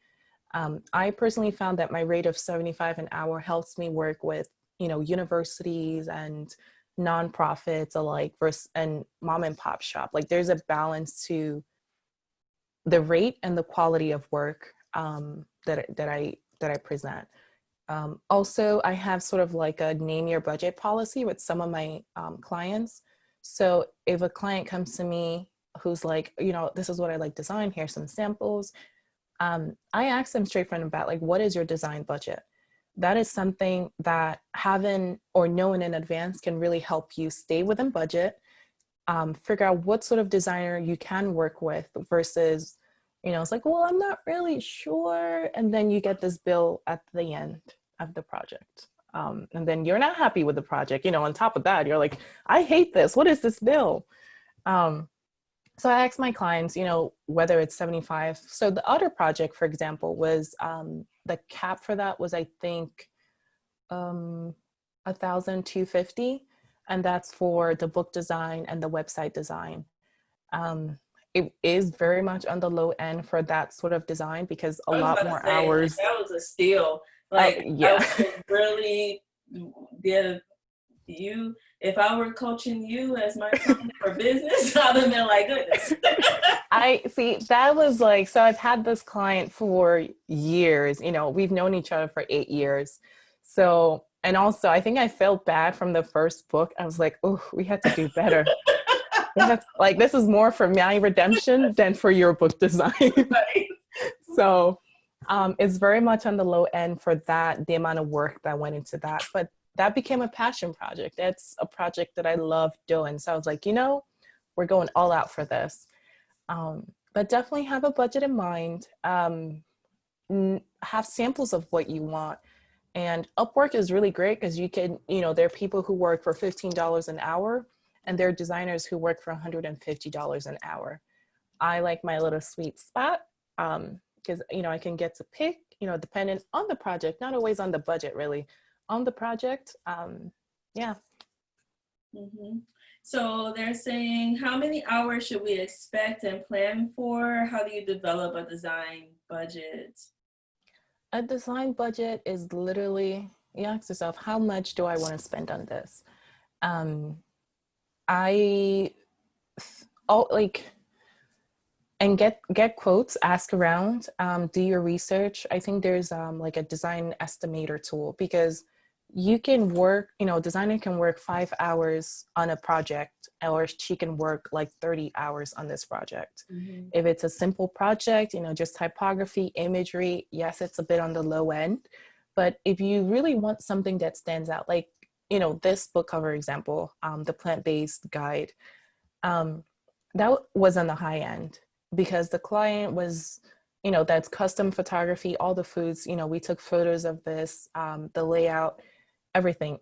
I personally found that my rate of 75 an hour helps me work with, you know, universities and nonprofits alike versus and mom and pop shop. Like, there's a balance to the rate and the quality of work that I present. Also, I have sort of like a name your budget policy with some of my clients. So if a client comes to me who's like, you know, this is what I like design, here's some samples. I ask them straight from the bat, like, what is your design budget? That is something that having or knowing in advance can really help you stay within budget, figure out what sort of designer you can work with versus, you know, it's like, well, I'm not really sure. And then you get this bill at the end of the project. And then you're not happy with the project. You know, on top of that, you're like, I hate this. What is this bill? So I asked my clients, you know, whether it's 75. So the other project, for example, was the cap for that was, I think, 1,250, and that's for the book design and the website design. It is very much on the low end for that sort of design because a lot more hours. That was a steal. Like, yeah. I was really did you. If I were coaching you as my client for business, I'd have been like, goodness. I see, that was like, so I've had this client for years, you know, we've known each other for 8 years. So, and also I think I felt bad from the first book. I was like, oh, we had to do better. Like, this is more for my redemption than for your book design. Right. So it's very much on the low end for that, the amount of work that went into that. But that became a passion project. That's a project that I love doing. So I was like, you know, we're going all out for this. But definitely have a budget in mind. Have samples of what you want. And Upwork is really great because you can, you know, there are people who work for $15 an hour and there are designers who work for $150 an hour. I like my little sweet spot because, you know, I can get to pick, you know, dependent on the project, not always on the budget, really, on the project. Yeah. Mm-hmm. So they're saying, how many hours should we expect and plan for? How do you develop a design budget? A design budget is literally, you ask yourself, how much do I want to spend on this? And get quotes, ask around, do your research. I think there's like a design estimator tool because you can work, you know, a designer can work 5 hours on a project or she can work like 30 hours on this project. Mm-hmm. If it's a simple project, you know, just typography, imagery, yes, it's a bit on the low end. But if you really want something that stands out, like, you know, this book cover example, the plant-based guide, that was on the high end because the client was, you know, that's custom photography, all the foods, you know, we took photos of this, the layout, everything.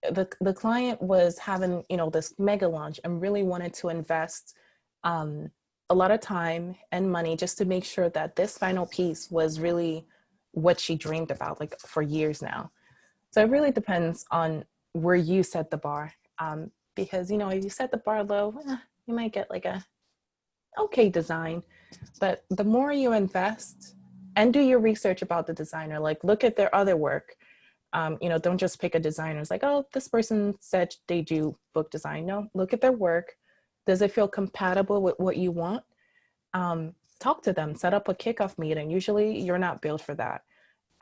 the client was having, you know, this mega launch and really wanted to invest a lot of time and money just to make sure that this final piece was really what she dreamed about, like for years now. So it really depends on where you set the bar. Because, you know, if you set the bar low, you might get like a okay design. But the more you invest and do your research about the designer, like look at their other work. You know, don't just pick a designer. It's like, oh, this person said they do book design. No, look at their work. Does it feel compatible with what you want? Talk to them, set up a kickoff meeting. Usually you're not built for that.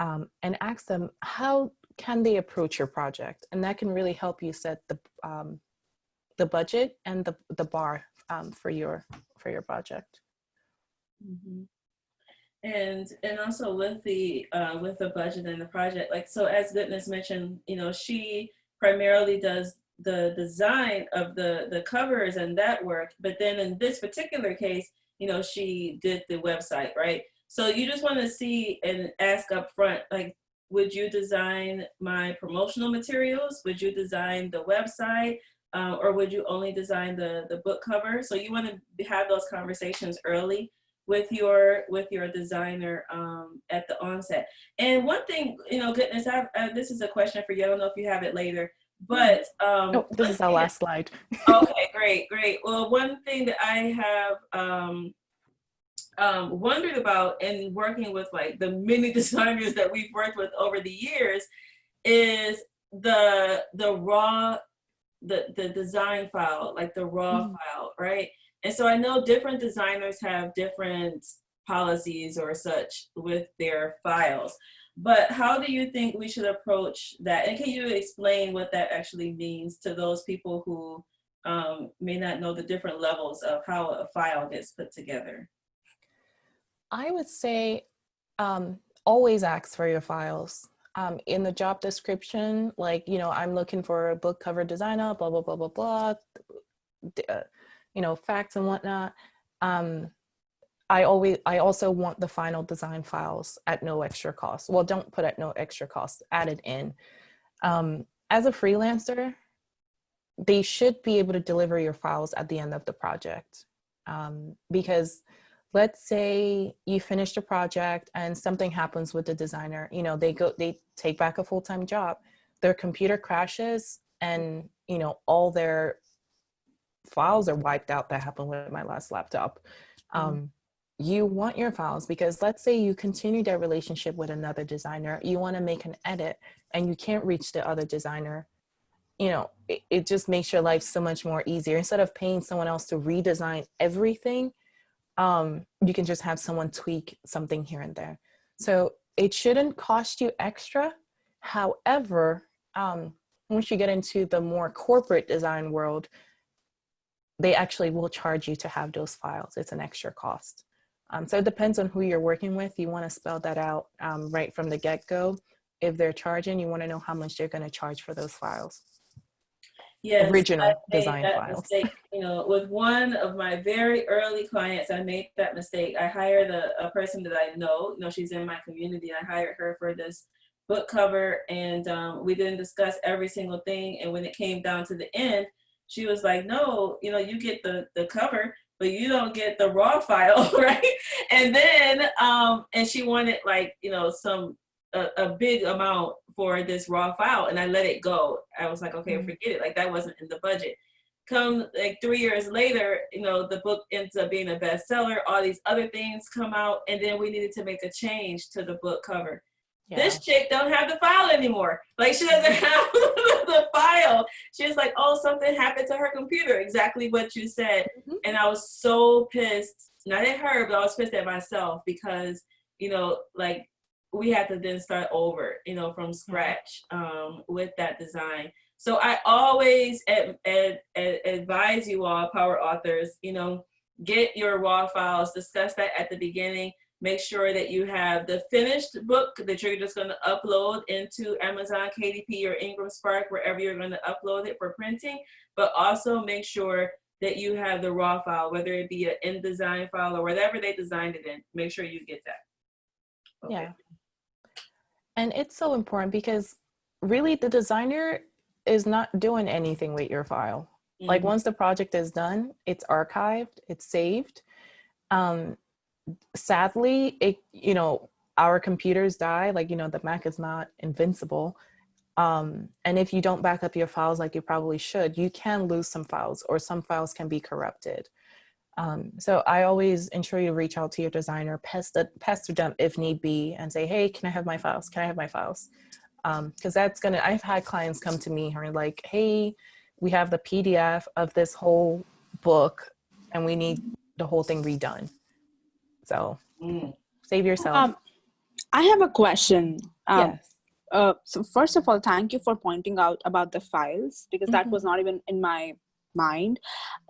And ask them, how can they approach your project? And that can really help you set the budget and the bar for your project. Mm-hmm. And also with the budget and the project, like, so as Goodness mentioned, you know, she primarily does the design of the covers and that work, but then in this particular case, you know, she did the website, right? So you just want to see and ask up front, like, would you design my promotional materials? Would you design the website? Or would you only design the book cover? So you want to have those conversations early with your designer at the onset. And one thing, you know, Goodness, this is a question for you. I don't know if you have it later, but oh, this is our last slide. Okay, great. Well, one thing that I have wondered about in working with like the many designers that we've worked with over the years is the raw, the design file, like the raw file, right? And so I know different designers have different policies or such with their files, but how do you think we should approach that? And can you explain what that actually means to those people who may not know the different levels of how a file gets put together? I would say always ask for your files. In the job description, like, you know, I'm looking for a book cover designer, blah, blah, blah, blah, blah, you know, facts and whatnot. I also want the final design files at no extra cost. Well, don't put at no extra cost, add it in. As a freelancer, they should be able to deliver your files at the end of the project. Because let's say you finish the project and something happens with the designer, you know, they take back a full-time job, their computer crashes, and, you know, all their files are wiped out. That happened with my last laptop. You want your files, because let's say you continue that relationship with another designer, you want to make an edit and you can't reach the other designer, you know, it just makes your life so much more easier. Instead of paying someone else to redesign everything, you can just have someone tweak something here and there. So it shouldn't cost you extra. However, once you get into the more corporate design world, they actually will charge you to have those files. It's an extra cost. So it depends on who you're working with. You want to spell that out right from the get-go. If they're charging, you want to know how much they're going to charge for those files. Yes, Original I made design that files. mistake. You know, with one of my very early clients, I made that mistake. I hired a person that I know. You know, she's in my community. I hired her for this book cover, and we didn't discuss every single thing. And when it came down to the end, she was like, "No, you know, you get the cover, but you don't get the raw file, right?" And then, and she wanted, like, you know, a big amount for this raw file, and I let it go. I was like, okay, forget it. Like, that wasn't in the budget. Come like 3 years later, you know, the book ends up being a bestseller. All these other things come out, and then we needed to make a change to the book cover. Yeah. This chick don't have the file anymore. Like, she doesn't have the file. She's like, oh, something happened to her computer. Exactly what you said. And I was so pissed. Not at her, but I was pissed at myself because, you know, like, we had to then start over, you know, from scratch with that design. So I always advise you all, power authors, you know, get your raw files, discuss that at the beginning. Make sure that you have the finished book that you're just going to upload into Amazon KDP or Ingram Spark, wherever you're going to upload it for printing. But also make sure that you have the raw file, whether it be an InDesign file or whatever they designed it in. Make sure you get that. Okay. Yeah. And it's so important because really the designer is not doing anything with your file. Like once the project is done, it's archived, it's saved. Sadly, our computers die, like, the Mac is not invincible. And if you don't back up your files like you probably should, you can lose some files, or some files can be corrupted. So I always ensure you reach out to your designer, pester them if need be, and say, hey, can I have my files? Can I have my files? Because I've had clients come to me who are like, hey, we have the PDF of this whole book and we need the whole thing redone. So save yourself. I have a question. Yes. So first of all, thank you for pointing out about the files, because that was not even in my mind.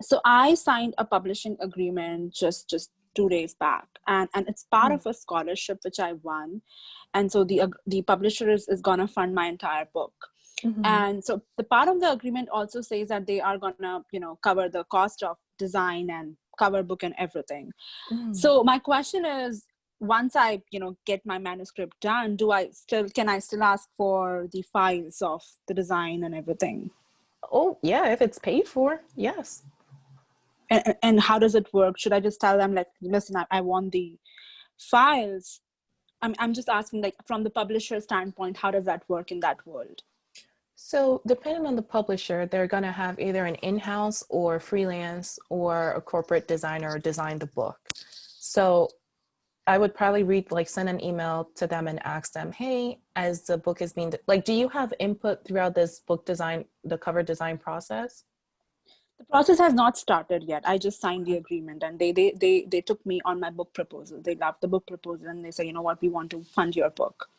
So I signed a publishing agreement just 2 days back, and it's part of a scholarship which I won. And so the publisher is going to fund my entire book. And so the part of the agreement also says that they are going to, cover the cost of design and cover book and everything. So my question is, once I, get my manuscript done, can I still ask for the files of the design and everything? Oh yeah, if it's paid for, yes. And how does it work? Should I just tell them, like, listen, I want the files? I'm just asking, like, from the publisher standpoint, how does that work in that world? So depending on the publisher, they're going to have either an in-house or freelance or a corporate designer design the book. So I would probably send an email to them and ask them, hey, as the book is being, do you have input throughout this book design, the cover design process? The process has not started yet. I just signed the agreement, and they took me on my book proposal. They loved the book proposal, and they say, you know what, we want to fund your book.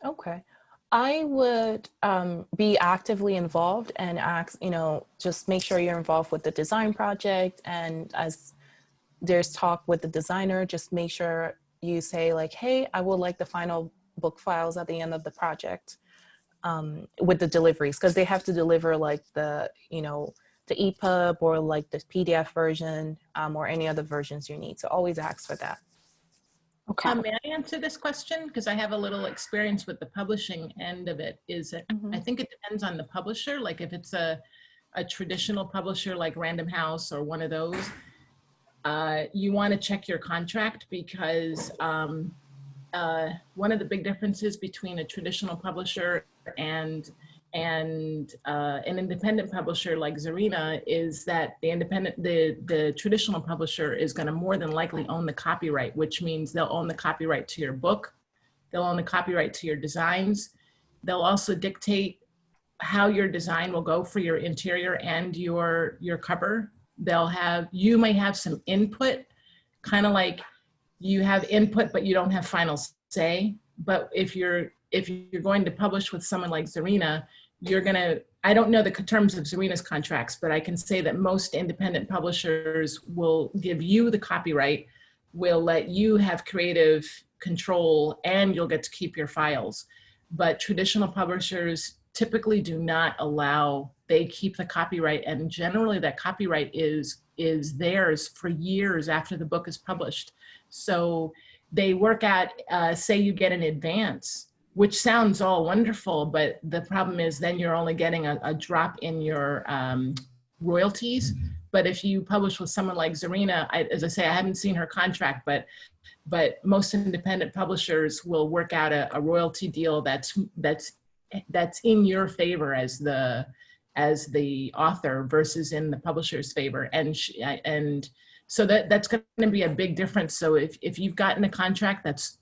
Okay. I would be actively involved and ask, just make sure you're involved with the design project. And as there's talk with the designer, just make sure you say, like, hey, I would like the final book files at the end of the project with the deliveries, because they have to deliver like the EPUB or like the PDF version or any other versions you need. So always ask for that. Okay. May I answer this question? Because I have a little experience with the publishing end of it. I think it depends on the publisher. Like if it's a traditional publisher like Random House or one of those, you want to check your contract, because one of the big differences between a traditional publisher and an independent publisher like Zarinah is that the traditional publisher is going to more than likely own the copyright, which means they'll own the copyright to your book, they'll own the copyright to your designs, they'll also dictate how your design will go for your interior and your cover. You may have some input, kind of like you have input but you don't have final say. But if you're going to publish with someone like Zarinah, I don't know the terms of Zarinah's contracts, but I can say that most independent publishers will give you the copyright, will let you have creative control, and you'll get to keep your files. But traditional publishers typically do not allow, they keep the copyright, and generally that copyright is theirs for years after the book is published. So they work at, say you get an advance, which sounds all wonderful, but the problem is then you're only getting a drop in your royalties. But if you publish with someone like Zarinah, as I say, I haven't seen her contract, but most independent publishers will work out a royalty deal that's in your favor as the author versus in the publisher's favor. And so that's going to be a big difference. So if you've gotten a contract, that's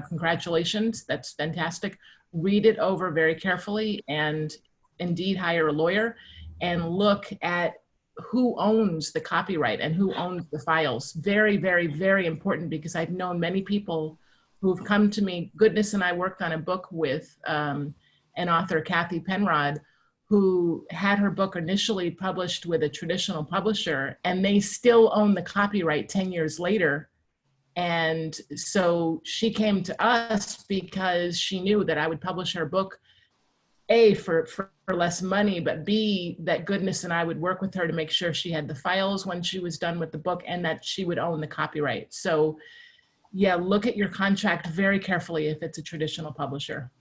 congratulations, that's fantastic. Read it over very carefully, and indeed hire a lawyer and look at who owns the copyright and who owns the files. Very, very, very important, because I've known many people who've come to me. Goodness and I worked on a book with an author, Kathy Penrod, who had her book initially published with a traditional publisher, and they still own the copyright 10 years later. And so she came to us because she knew that I would publish her book, A, for less money, but B, that Goodness and I would work with her to make sure she had the files when she was done with the book, and that she would own the copyright. So yeah, look at your contract very carefully if it's a traditional publisher.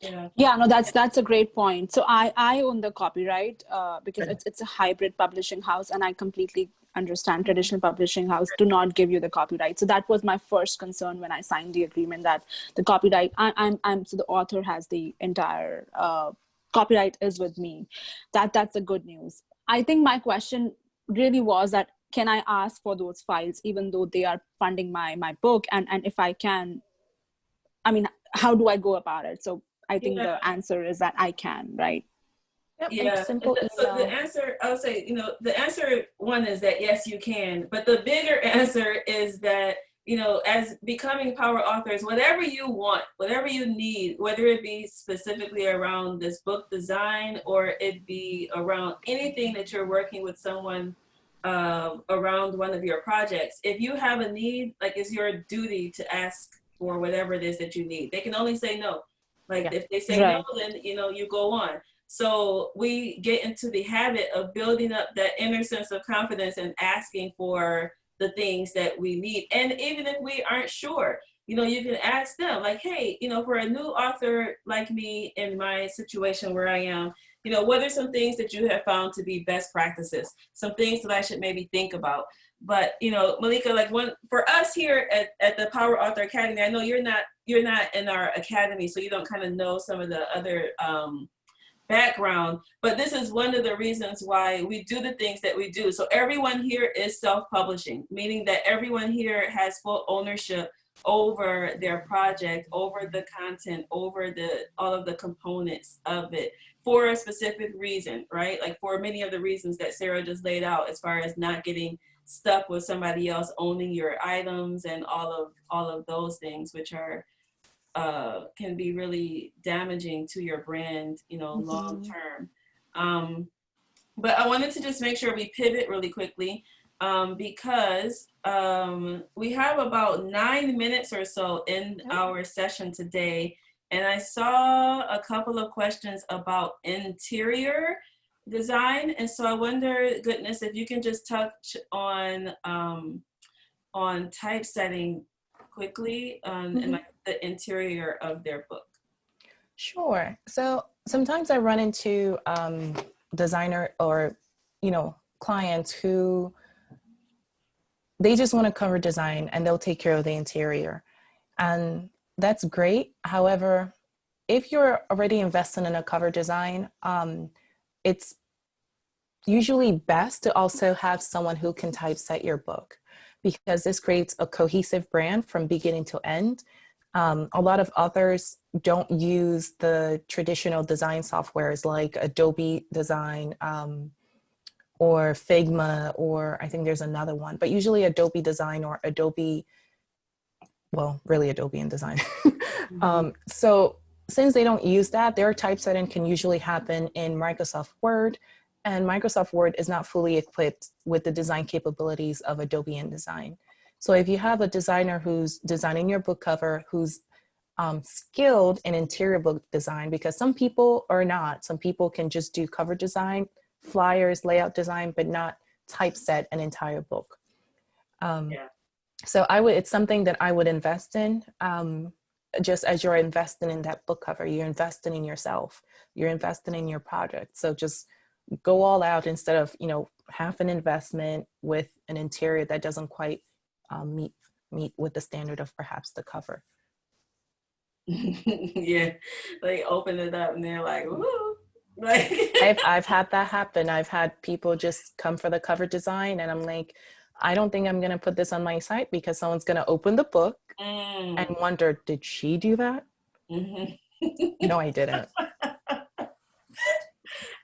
Yeah, no, that's a great point. So I own the copyright because it's a hybrid publishing house, and I completely understand traditional publishing house do not give you the copyright. So that was my first concern when I signed the agreement, that the copyright I'm so the author has the entire copyright is with me. That's a good news. I think my question really was that, can I ask for those files even though they are funding my book, and if I can, I mean, how do I go about it? So I think the answer is that I can, right? Yep, Yeah. simple So the email. answer, I would say, the answer one is that yes, you can. But the bigger answer is that, as becoming power authors, whatever you want, whatever you need, whether it be specifically around this book design or it be around anything that you're working with someone around one of your projects, if you have a need, like, it's your duty to ask for whatever it is that you need. They can only say no. Like, if they say no, then, you go on. So we get into the habit of building up that inner sense of confidence and asking for the things that we need. And even if we aren't sure, you can ask them, like, hey, for a new author like me in my situation where I am, what are some things that you have found to be best practices? Some things that I should maybe think about. But, Malika, like, for us here at the Power Author Academy, I know you're not in our academy, so you don't kind of know some of the other background, but this is one of the reasons why we do the things that we do. So everyone here is self-publishing, meaning that everyone here has full ownership over their project, over the content, over all of the components of it for a specific reason, right? Like, for many of the reasons that Sarah just laid out, as far as not getting stuck with somebody else owning your items and all of those things, which are can be really damaging to your brand, long term. But I wanted to just make sure we pivot really quickly because we have about 9 minutes or so in our session today. And I saw a couple of questions about interior design. And so I wonder, goodness, if you can just touch on typesetting quickly and like the interior of their book. Sure. So sometimes I run into designer or, clients who they just want to cover design and they'll take care of the interior. And that's great. However, if you're already investing in a cover design, it's usually best to also have someone who can typeset your book, because this creates a cohesive brand from beginning to end. A lot of authors don't use the traditional design softwares like Adobe Design or Figma, or I think there's another one, but usually Adobe Design or Adobe InDesign. So since they don't use that, their typesetting can usually happen in Microsoft Word, and Microsoft Word is not fully equipped with the design capabilities of Adobe InDesign. So if you have a designer who's designing your book cover, who's skilled in interior book design, because some people are not. Some people can just do cover design, flyers, layout design, but not typeset an entire book. So it's something that I would invest in. Just as you're investing in that book cover, you're investing in yourself, you're investing in your project. So just go all out instead of, half an investment with an interior that doesn't quite meet with the standard of perhaps the cover. Yeah, they open it up and they're like, woo. Like I've had that happen. I've had people just come for the cover design and I'm like, I don't think I'm going to put this on my site because someone's going to open the book and wonder, did she do that? No, I didn't.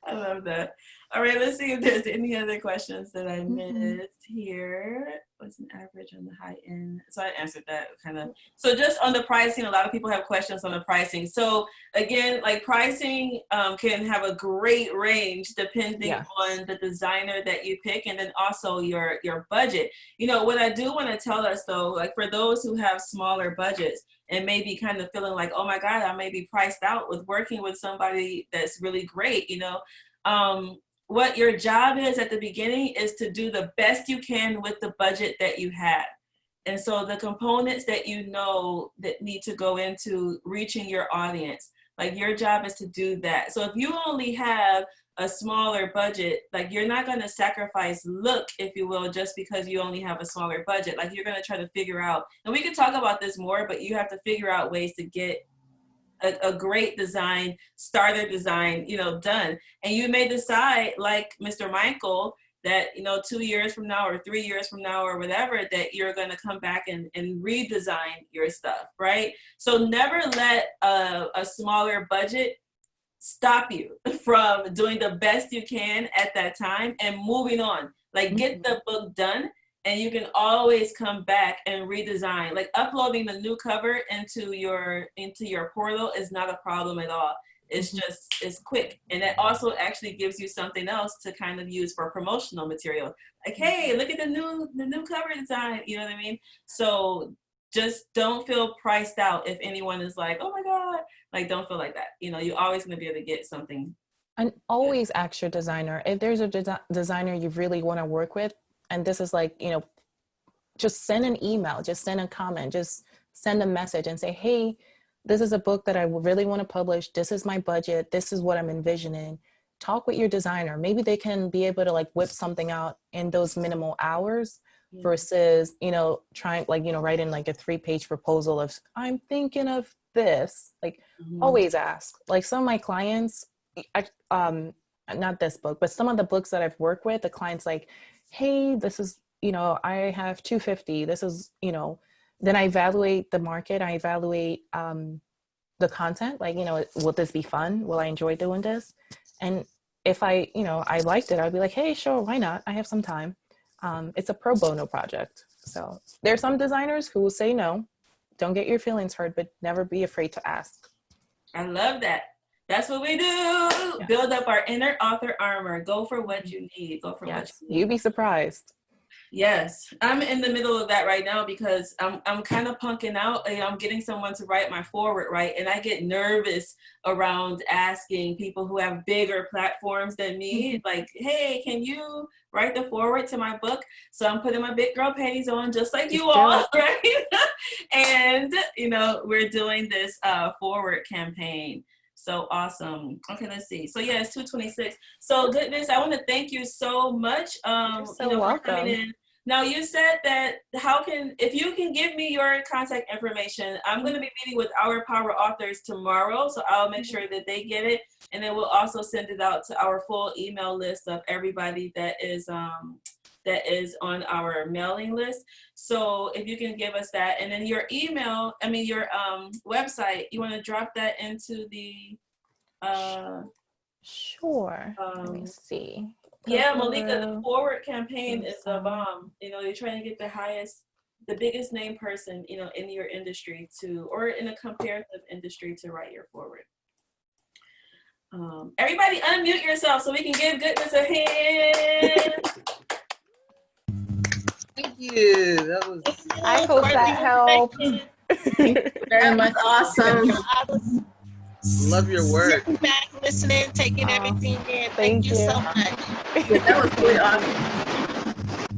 I love that. All right, let's see if there's any other questions that I missed here. What's an average on the high end? So I answered that kind of. So just on the pricing, a lot of people have questions on the pricing. So again, like, pricing can have a great range depending on the designer that you pick, and then also your budget. What I do want to tell us though, like, for those who have smaller budgets and maybe kind of feeling like, oh my God, I may be priced out with working with somebody that's really great, what your job is at the beginning is to do the best you can with the budget that you have. And so the components that that need to go into reaching your audience, Like your job is to do that. So if you only have a smaller budget, like you're not going to sacrifice look, if you will, just because you only have a smaller budget. Like you're going to try to figure out, and we can talk about this more, but you have to figure out ways to get a great design, starter design, you know, done. And you may decide, like Mr. Michael, that, you know, 2 years from now or 3 years from now or whatever, that you're going to come back and redesign your stuff, right? So never let a smaller budget stop you from doing the best you can at that time and moving on. Like get the book done, and you can always come back and redesign. Like uploading the new cover into your portal is not a problem at all. It's just, it's quick. And it also actually gives you something else to kind of use for promotional material. Like, hey, look at the new cover design, you know what I mean? So just don't feel priced out if anyone is like, oh my God, like don't feel like that. You know, you're always gonna be able to get something. And always ask your designer, if there's a designer you really wanna work with, and this is like, you know, just send an email, just send a comment, just send a message and say, hey, this is a book that I really want to publish. This is my budget. This is what I'm envisioning. Talk with your designer. Maybe they can be able to like whip something out in those minimal hours versus, you know, trying like, you know, writing like a 3-page proposal of, I'm thinking of this. Like always ask. Like some of my clients, not this book, but some of the books that I've worked with, the clients like, hey, this is, you know, I have 250. This is, you know, then I evaluate the market. I evaluate the content. Like, you know, will this be fun? Will I enjoy doing this? And if I, you know, I liked it, I'd be like, hey, sure, why not? I have some time. It's a pro bono project. So there's some designers who will say no. Don't get your feelings hurt, but never be afraid to ask. I love that. That's what we do. Yeah. Build up our inner author armor. Go for what you need. Go for what you need. You'd be surprised. Yes, I'm in the middle of that right now because I'm kind of punking out. I'm getting someone to write my foreword, right? And I get nervous around asking people who have bigger platforms than me, like, hey, can you write the foreword to my book? So I'm putting my big girl panties on just like you all, right? And, you know, we're doing this foreword campaign. So awesome. Okay, let's see. So yeah, it's 2:26. So Goodness, I want to thank you so much. You're so welcome. For coming in. Now you said that if you can give me your contact information, I'm going to be meeting with our power authors tomorrow. So I'll make sure that they get it. And then we'll also send it out to our full email list of everybody that is on our mailing list. So if you can give us that, and then your email, your website, you want to drop that into the sure. Let me see. Yeah, Malika, the forward campaign is a bomb. You know, you're trying to get the biggest name person, you know, in your industry or in a comparative industry to write your forward. Everybody unmute yourself so we can give Goodness a hand. Thank you. I hope that helped. Very much. Awesome. Love your work. Sitting back, listening, taking everything in. Thank you so much. That was really awesome.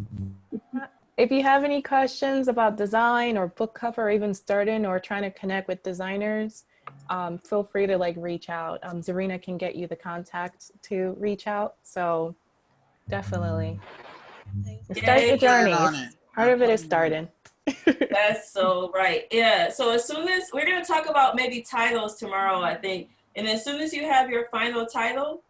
If you have any questions about design or book cover, or even starting or trying to connect with designers, feel free to like reach out. Zarinah can get you the contact to reach out. So definitely start the journey. Part of it is starting. That's so right. Yeah. So as soon as we're going to talk about maybe titles tomorrow, I think. And as soon as you have your final title,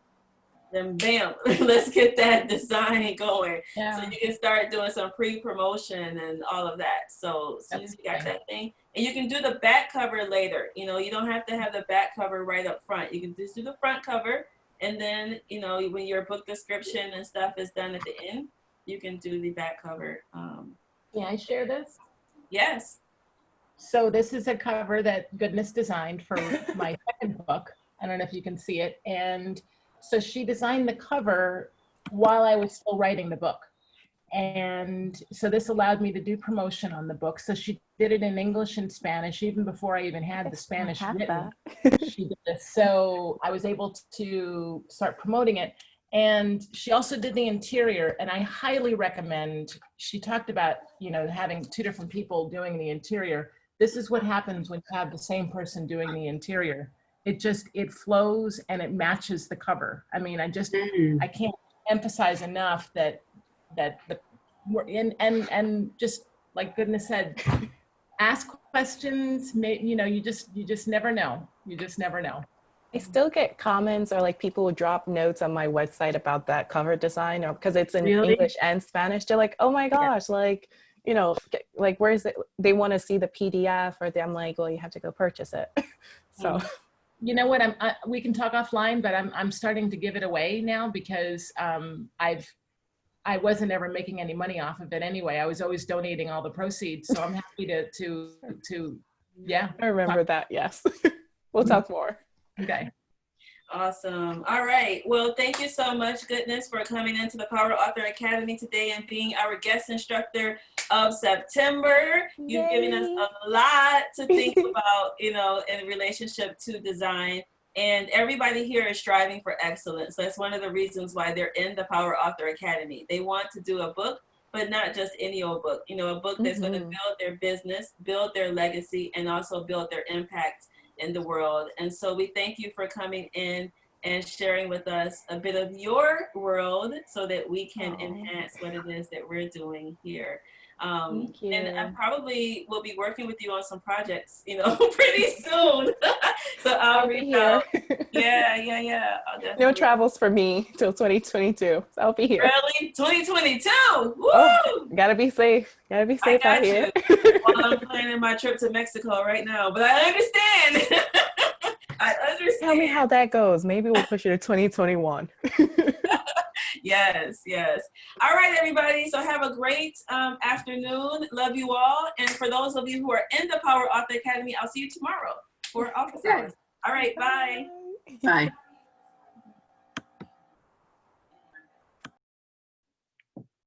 then bam, let's get that design going. Yeah. So you can start doing some pre-promotion and all of that. So as soon as you got that thing, and you can do the back cover later. You know, you don't have to have the back cover right up front. You can just do the front cover. And then, you know, when your book description and stuff is done at the end, you can do the back cover. Can I share this? Yes. So this is a cover that Goodness designed for my second book. I don't know if you can see it. And so she designed the cover while I was still writing the book. And so this allowed me to do promotion on the book. So she did it in English and Spanish, even before I even had the Spanish written. She did this. So I was able to start promoting it. And she also did the interior, and I highly recommend, she talked about, you know, having 2 different people doing the interior. This is what happens when you have the same person doing the interior. it flows and it matches the cover. I mean, I can't emphasize enough that and just like goodness said, ask questions. You just never know. You just never know. I still get comments or like people will drop notes on my website about that cover design, or because it's in English and Spanish. They're like, oh my gosh, like, like where's it? They want to see the PDF, or I'm like, well, you have to go purchase it. So, you know what? We can talk offline, but I'm starting to give it away now because I wasn't ever making any money off of it anyway. I was always donating all the proceeds, so I'm happy to yeah. I remember that. Yes, we'll talk more. Okay. Awesome. All right. Well, thank you so much, Goodness, for coming into the Power Author Academy today and being our guest instructor of September. You've given us a lot to think about, in relationship to design. And everybody here is striving for excellence. That's one of the reasons why they're in the Power Author Academy. They want to do a book, but not just any old book. A book that's going to build their business, build their legacy, and also build their impact in the world. And so we thank you for coming in and sharing with us a bit of your world so that we can enhance what it is that we're doing here. Thank you. And I probably will be working with you on some projects, pretty soon. So I'll reach out. Yeah. No travels for me till 2022. So I'll be here. Really? 2022? Woo! Oh, gotta be safe. Gotta be safe out here. Well, I'm planning my trip to Mexico right now, but I understand. I understand. Tell me how that goes. Maybe we'll push it to 2021. Yes. All right, everybody. So have a great afternoon. Love you all. And for those of you who are in the Power Author Academy, I'll see you tomorrow for office hours. All right. Bye. Bye.